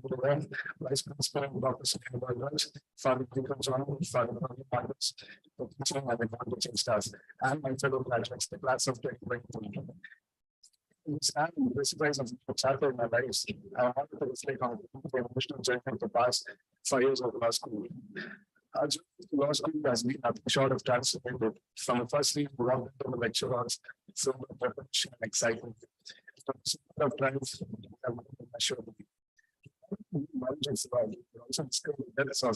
Program, Vice Principal Dr. Sunil Bhagat, Father Vikram John, Father Partners, the teaching and the non-teaching staff, and my fellow graduates, the class of 2023. Stand in the surprise of the chapter in my life. I wanted to reflect on the emotional journey of the past 5 years of law school. Law school has been nothing short of transformative. From the first day we walked into the lecture halls, filled with preparation and excitement. From the start of trials, I want to assure you. Knowledge and survival, also discovered the depths of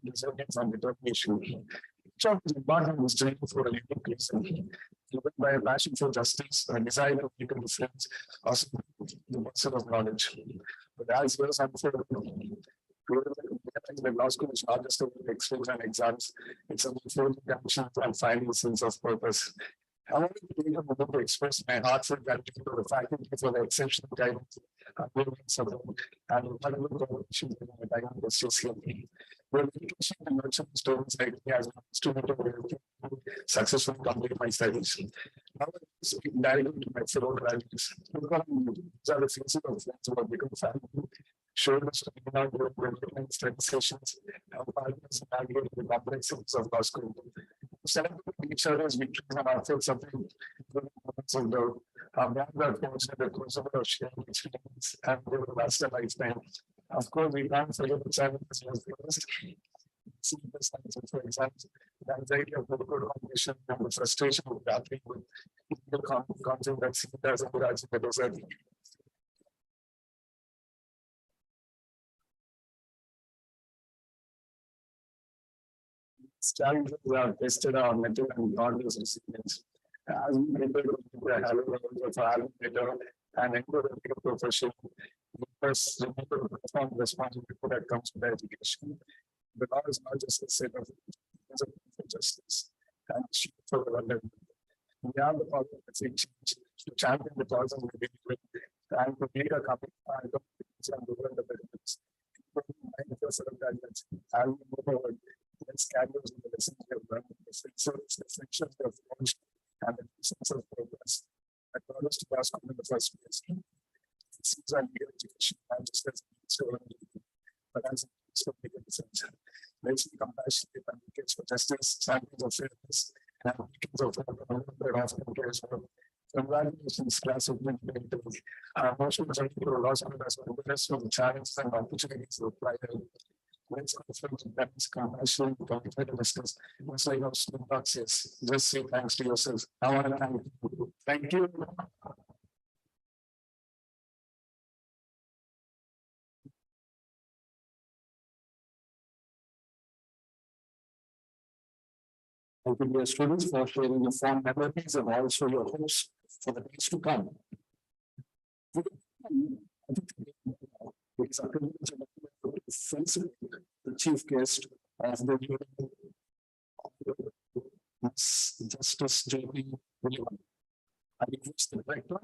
resilience and determination. Each of us embarked on this journey for a unique reason, driven by a passion for justice, a desire to make a difference, also the pursuit of knowledge. But as well as unfolding, the law school is not just about exams and exams, it's about forging connections and finding a sense of purpose. I wanted to take a moment to express my heartfelt gratitude to the faculty for the exceptional guidance and support and incredible cooperation during my time in the CCL. We're education and nurturing students like me as an instrument of successfully complete my studies. Now, I speak directly to my fellow graduates. These are the faces of friends who have become family, showed us to be now during study sessions, and partners navigate the complexities of law school. Celebrate each other's victories and our feel something moments of the brand that forms the crossover of sharing experience and they will last a lifetime. Of course, we can't forget the challenges was first. See the signs of, for example, the anxiety of difficult competition and the frustration of grappling with difficult content that seen as a garage in the desert. Challenges are tested our mental and godless resilience. As we enter the halo of our better and enter the profession, we must remember the profound responsibility that comes with education. The law is not just a set of justice and for the world. We have the power to champion the cause of the people and to make a commitment and the world of benefits. As we move forward, let's carry on the lessons we have learned, the friendships we have forged, and the sense of progress that brought us to our school in the first place. It seems our legal education, not just as but as a means of making sense. Let's be compassionate advocates for justice, champions of fairness, and advocates of that often cares for. Congratulations, class of 2022. Our emotional journey to law school has been awareness of the challenges and opportunities of apply. Let's confront that is compassion, commitment, and discuss. It's like our student box says, just say thanks to yourselves. I want to thank you. Thank you. Thank you, dear students, for sharing your fond memories and also your hopes for the days to come. It's a privilege and a pleasure to felicitate the chief guest of the meeting, Justice J.P. Williman. I request the director,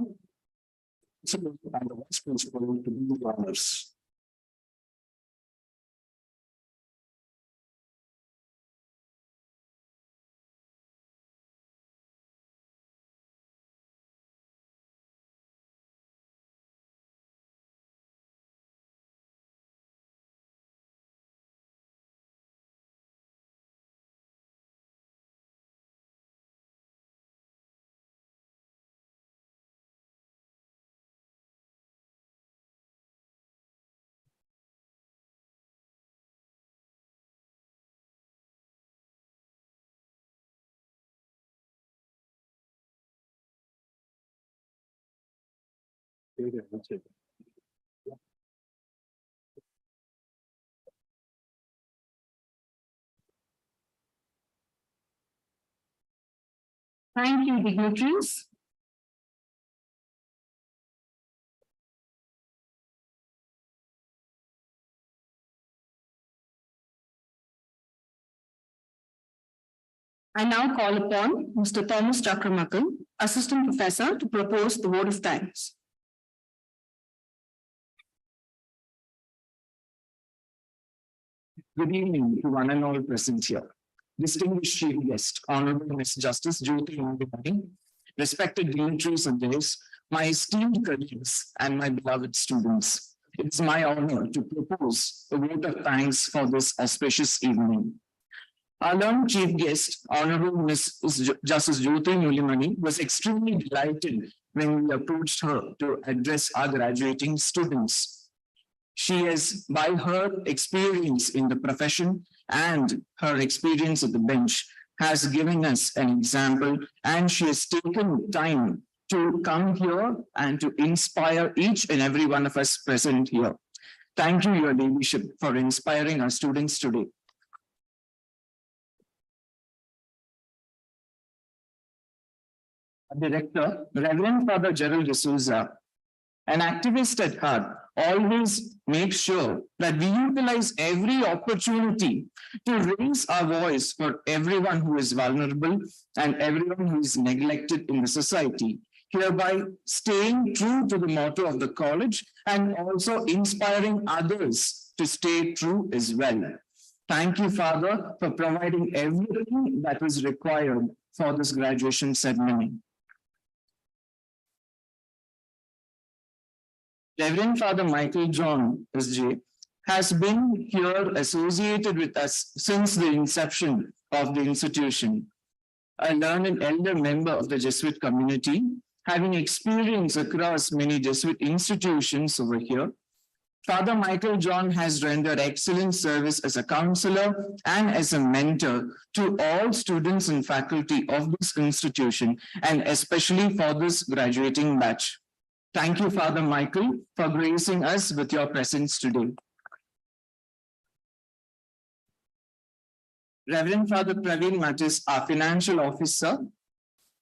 principal, and the vice principal to do the honors. Thank you, dignitaries. I now call upon Mr. Thomas Chakramakal, Assistant Professor, to propose the vote of thanks. Good evening to one and all present here. Distinguished chief guest, Honorable Ms. Justice Jyoti Mundimani, respected dignitaries and guests, my esteemed colleagues and my beloved students. It is my honor to propose a vote of thanks for this auspicious evening. Our learned chief guest, Honorable Ms. Justice Jyoti Mundimani, was extremely delighted when we approached her to address our graduating students. She has, by her experience in the profession and her experience at the bench, has given us an example, and she has taken time to come here and to inspire each and every one of us present here. Thank you, Your Ladyship, for inspiring our students today. Director, Reverend Father Gerald D'Souza, an activist at heart, always makes sure that we utilize every opportunity to raise our voice for everyone who is vulnerable and everyone who is neglected in the society, hereby staying true to the motto of the college and also inspiring others to stay true as well. Thank you, Father, for providing everything that was required for this graduation ceremony. Reverend Father Michael John, SJ, has been here associated with us since the inception of the institution. A learned elder member of the Jesuit community, having experience across many Jesuit institutions over here, Father Michael John has rendered excellent service as a counselor and as a mentor to all students and faculty of this institution, and especially for this graduating batch. Thank you, Father Michael, for gracing us with your presence today. Reverend Father Praveen Mattis, our financial officer,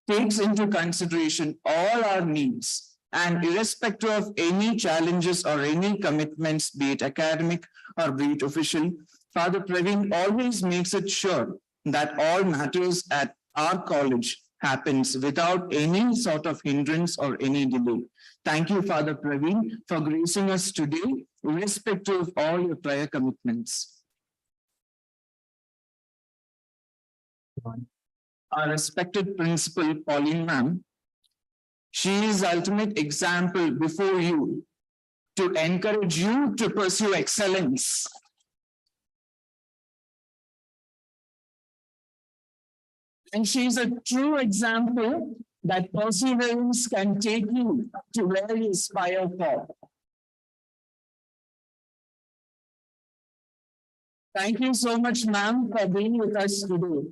takes into consideration all our needs, and irrespective of any challenges or any commitments, be it academic or be it official, Father Praveen always makes it sure that all matters at our college happens without any sort of hindrance or any delay. Thank you, Father Praveen, for gracing us today, irrespective of all your prior commitments. Our respected principal, Pauline ma'am, she is ultimate example before you to encourage you to pursue excellence. And she is a true example that perseverance can take you to where you aspire for. Thank you so much, ma'am, for being with us today.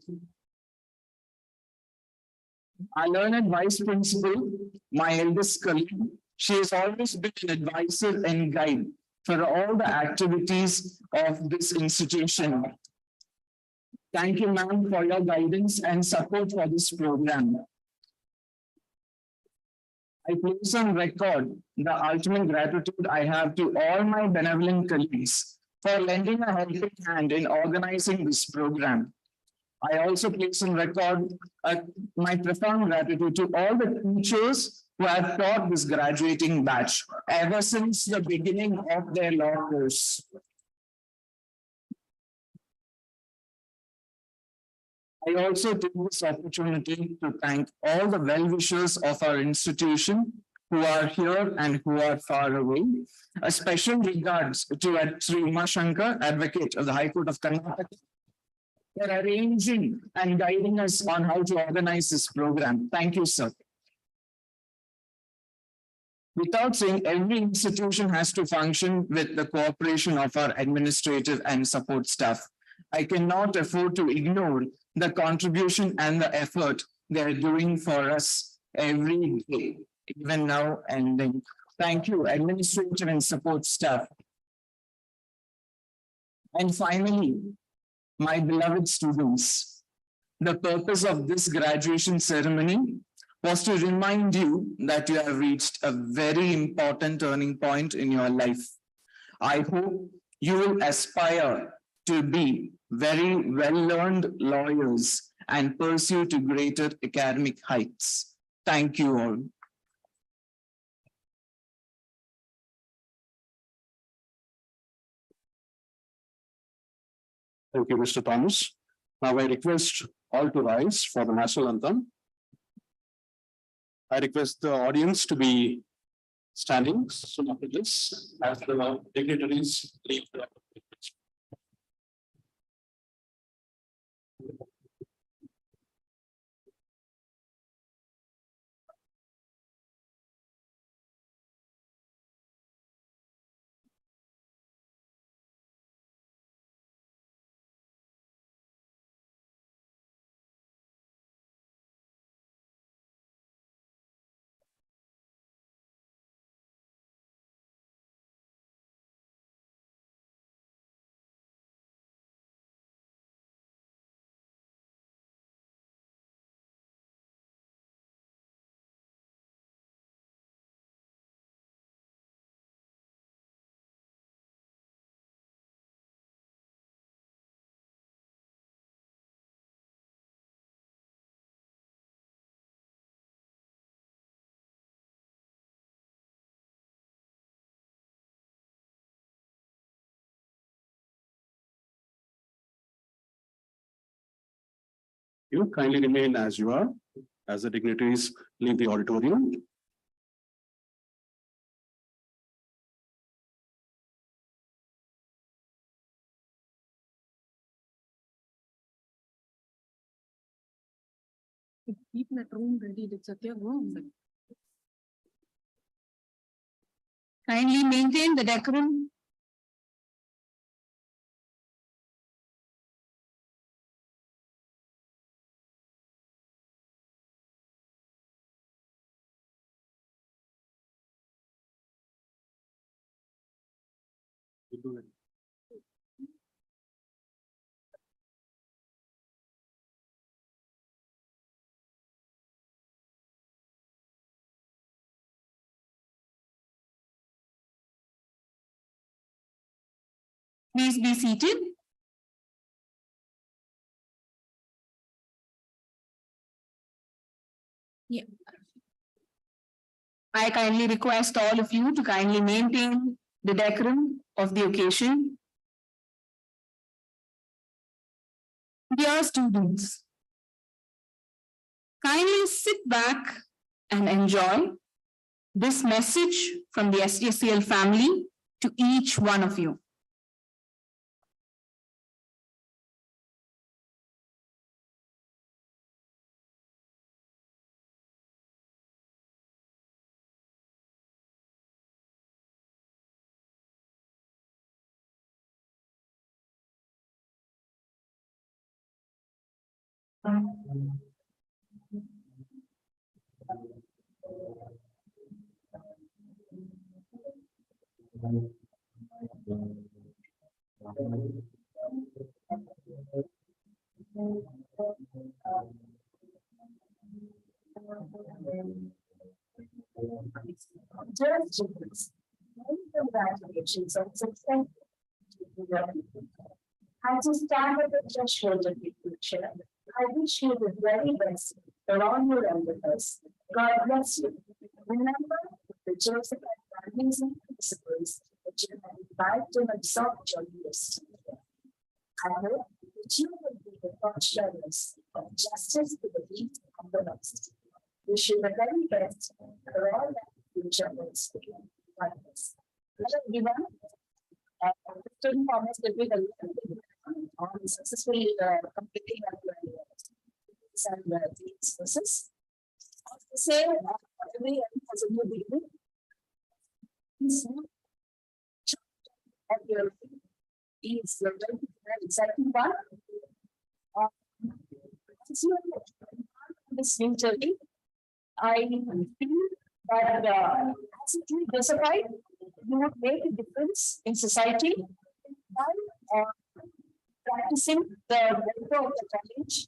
Our learned vice principal, my eldest colleague, she has always been an advisor and guide for all the activities of this institution. Thank you, ma'am, for your guidance and support for this program. I place on record the ultimate gratitude I have to all my benevolent colleagues for lending a helping hand in organizing this program. I also place on record my profound gratitude to all the teachers who have taught this graduating batch ever since the beginning of their law course. I also take this opportunity to thank all the well-wishers of our institution who are here and who are far away. A special regards to Sri Uma Shankar, Advocate of the High Court of Karnataka, for arranging and guiding us on how to organize this program. Thank you, sir. Without saying, every institution has to function with the cooperation of our administrative and support staff. I cannot afford to ignore the contribution and the effort they're doing for us every day, even now and then. Thank you, administrative and support staff. And finally, my beloved students, the purpose of this graduation ceremony was to remind you that you have reached a very important turning point in your life. I hope you will aspire to be very well-learned lawyers and pursue to greater academic heights. Thank you all. Thank you, Mr. Thomas. Now I request all to rise for the national anthem. I request the audience to be standing soon after this as the dignitaries leave the You kindly remain as you are, as the dignitaries leave the auditorium. Keep that room ready, did Satya go? Kindly maintain the decorum. Please be seated. Yeah. I kindly request all of you to kindly maintain the decorum of the occasion. Dear students, kindly sit back and enjoy this message from the SDSCL family to each one of you. Congratulations on success. As you stand at the threshold of the future, I wish you the very best for all your endeavors. God bless you. Remember the Joseph and amazing principles that you have imbibed and absorbed during this year. I hope that you will be the torch bearers of justice to the weak and the lost. Wish you the very best for all that future holds for you. God bless. Hello everyone. Student Thomas will be on successfully completing these courses. The same, every year has a new beginning. Of your is your very exciting one. As you are this new journey, I feel that as you keep diversified, you would make a difference in society by practicing the motto of the college,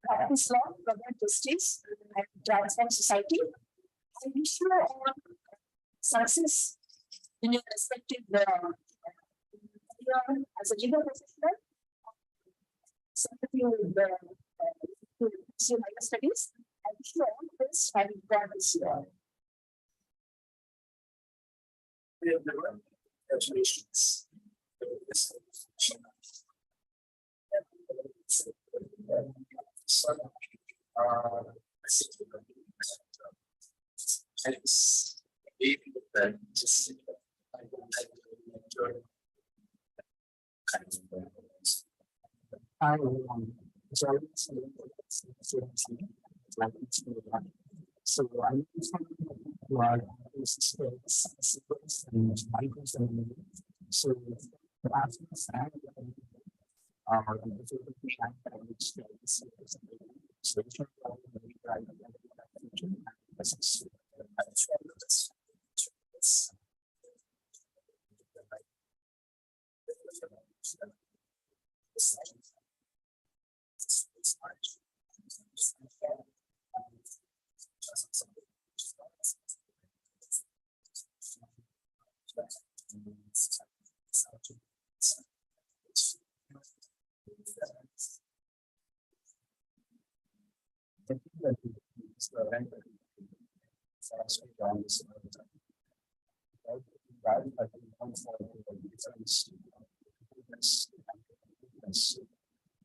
practice law, promote justice, and transform society. I wish you all success in your respective as a legal professional, sympathy with the higher studies. I wish you all the best and God bless you all. Congratulations. So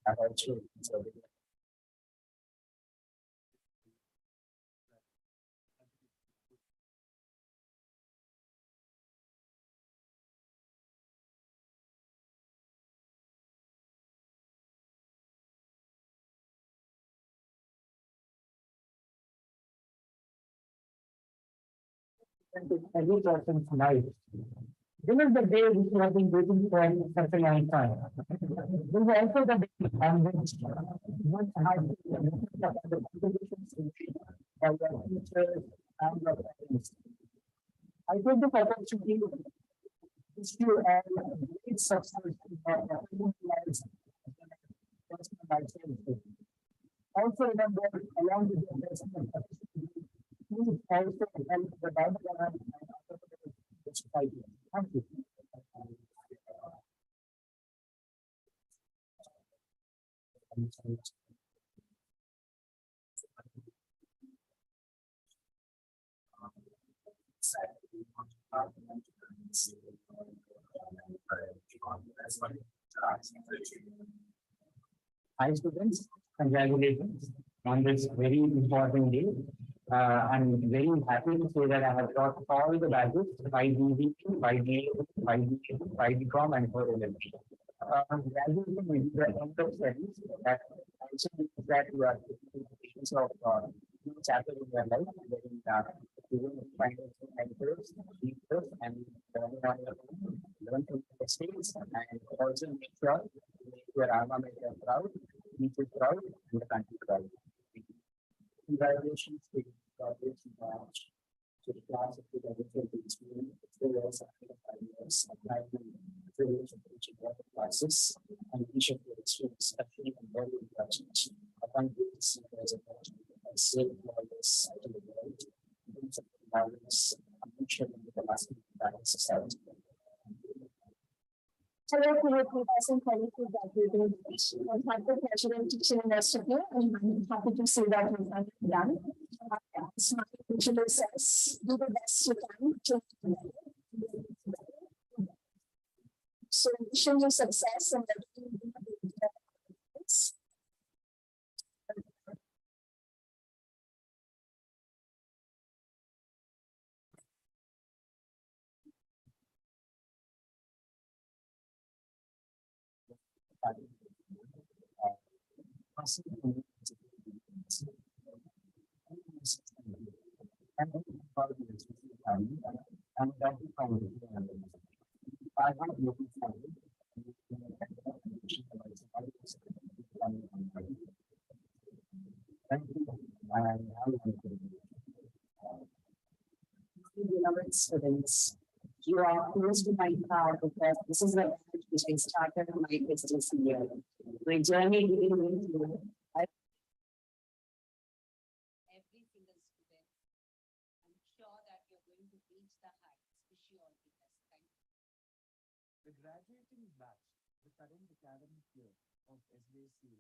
I so every person's life. This is the day which we have been waiting for such a long time. This is also the day on which one has the contributions of your teachers and your parents. I take this opportunity to wish you a great success in your academic lives, personal life. Also remember, along with your personal please also help the diagram and other society. Thank you. Hi students, congratulations on this very important day. I'm very happy to say that I have got all the badges by DV, by DA, by DA, by DCOM and for LLB. Graduating will be the end of studies that also means that you are taking patients of new chapter in your life, wherein you final mentors, teachers, and learning on your own, learn from the mistakes, and also make sure to make your alma mater proud, teachers proud, and the country proud. Congratulations to graduation batch, to the class of 2022, 4 years after 5 years, and I will privilege of teaching all the classes and each of your students, especially and very important. Upon you to see as a person, I say this to the world, in terms of the values, I'm sure that the last balance society. Hello, to the 2022 graduating batch. I've had the pleasure of teaching the rest of you, and I'm happy to see that we've done. It's my usual says, do the best you can to so wishing you success and students, you are close to my heart because this is the age which I started my business year. My journey began with you. Every single student. I'm sure that you're going to reach the heights. Wish you all the best. Thank you. The graduating batch, the current academic year of SJC,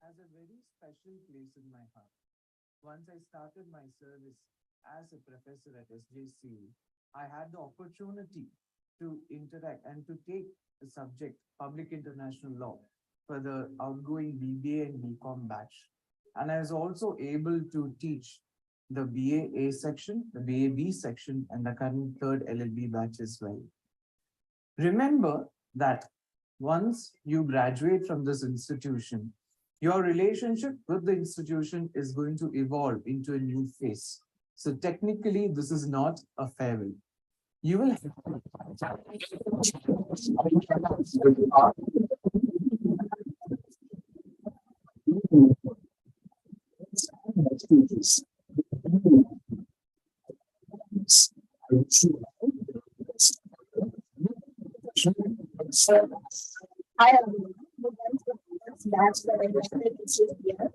has a very special place in my heart. Once I started my service as a professor at SJC, I had the opportunity to interact and to take the subject Public International Law for the outgoing BBA and BCom batch. And I was also able to teach the BA A section, the BA B section, and the current third LLB batch as well. Remember that once you graduate from this institution, your relationship with the institution is going to evolve into a new phase. So technically, this is not a farewell. You will I have that's that I wish I could see here.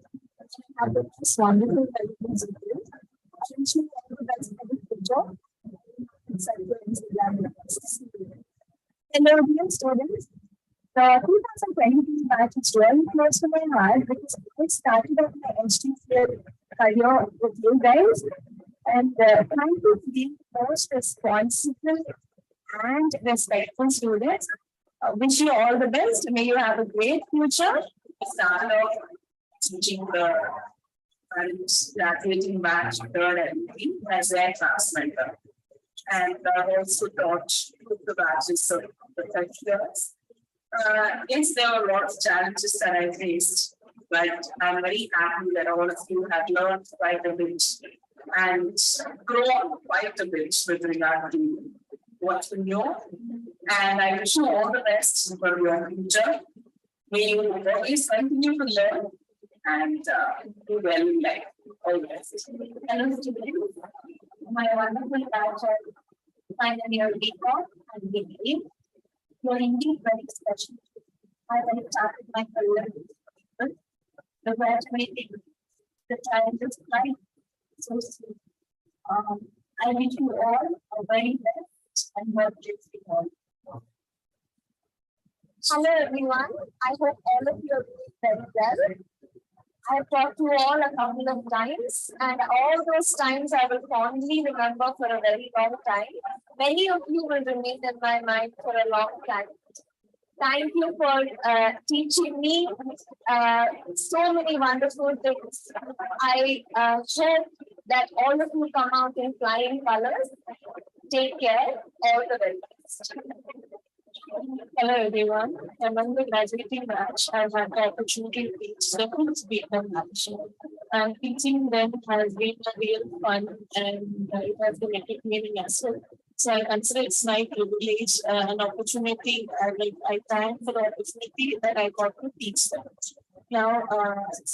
Have this wonderful relevance with you. I wish you all the best for the future. Hello, dear students. The 2022 batch is really close to my heart because I started off my HTCL career with you guys and trying to be most responsible and respectful students. Wish you all the best. May you have a great future. Start off teaching the graduating batch third LLB as their class mentor. And also taught the batches of the first years. Yes, there were lots of challenges that I faced, but I'm very happy that all of you have learned quite a bit and grow up quite a bit with regard to what you know. And I wish you all the best for your future. May you always continue to learn and do well in life. All the best. Hello students, my wonderful batch of final year BCom and BBA. You're indeed very special. I have started my career with the graduating, the challenges of life. So soon. I wish you all a very best and God bless you all. Hello everyone, I hope all of you are doing very well. I have talked to you all a couple of times, and all those times I will fondly remember for a very long time. Many of you will remain in my mind for a long time. Thank you for teaching me so many wonderful things. I hope that all of you come out in flying colors. Take care. All the very best. Hello everyone, among the graduating batch, I've had the opportunity to teach several BCom batch. And teaching them has been a real fun and it has been entertaining as well. So I consider it's my privilege, an opportunity, I thank for the opportunity that I got to teach them. Now,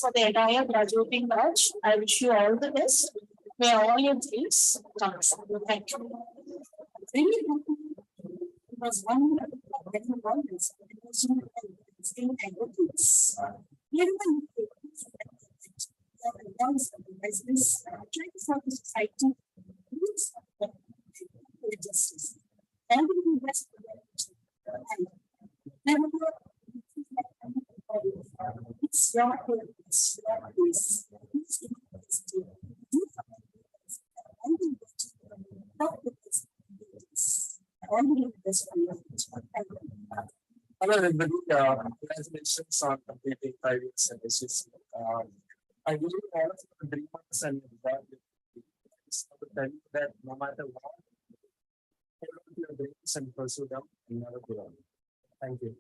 for the entire graduating batch, I wish you all the best. May all your dreams come true. Thank you. Really happy. It was one getting bonus. It was still advocates. Business, trying to serve the society, justice. And we invest it's your purpose, your place. Hello everybody, congratulations on completing 5 years services. I really all of you dream us and that tell you that no matter what, follow your dreams and pursue them and never give up. Thank you.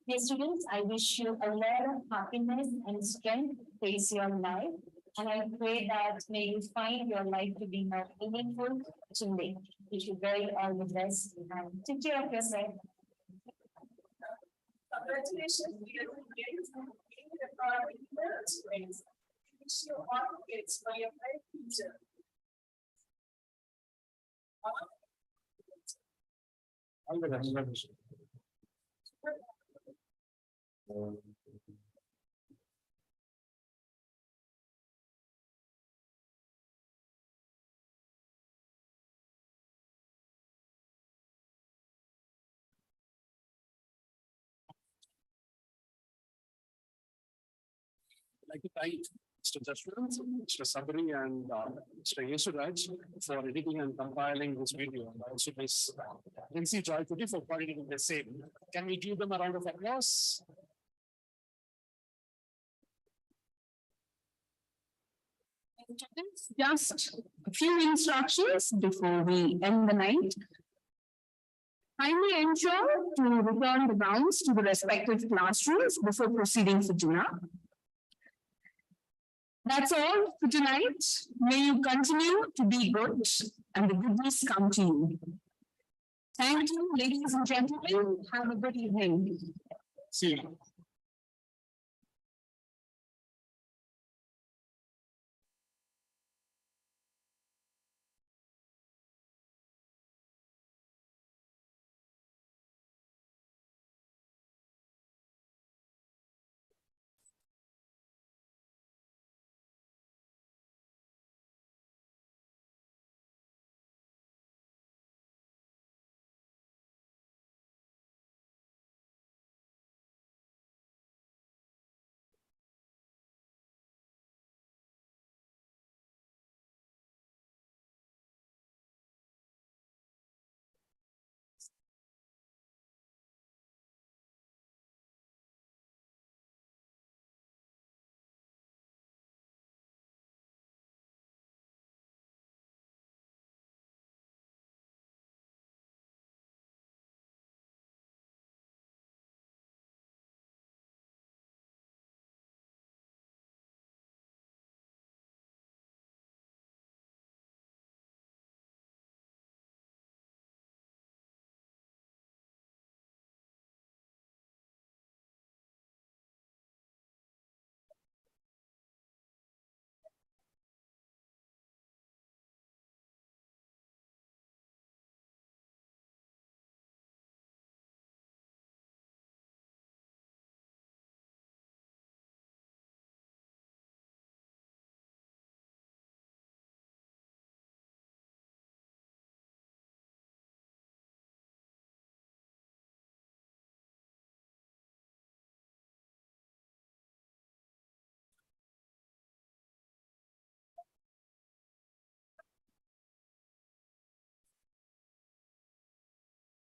Dear students, I wish you a lot of happiness and strength to face your life. And I pray that may you find your life to be more meaningful today. Wish you very all the best and take care of yourself. Congratulations, dear students, on being the part of the students. Wish you all the best for your bright future. All the best. I'd like to thank Mr. Jashwant, Mr. Sabri, and Mr. Yeshuraj for editing and compiling this video. And also Ms. Nancy Joy Kuti for coordinating the same. Can we give them a round of applause? Just a few instructions before we end the night. Kindly ensure to return the gowns to the respective classrooms before proceeding for dinner. That's all for tonight. May you continue to be good and the goodness come to you. Thank you, ladies and gentlemen. Have a good evening. See you.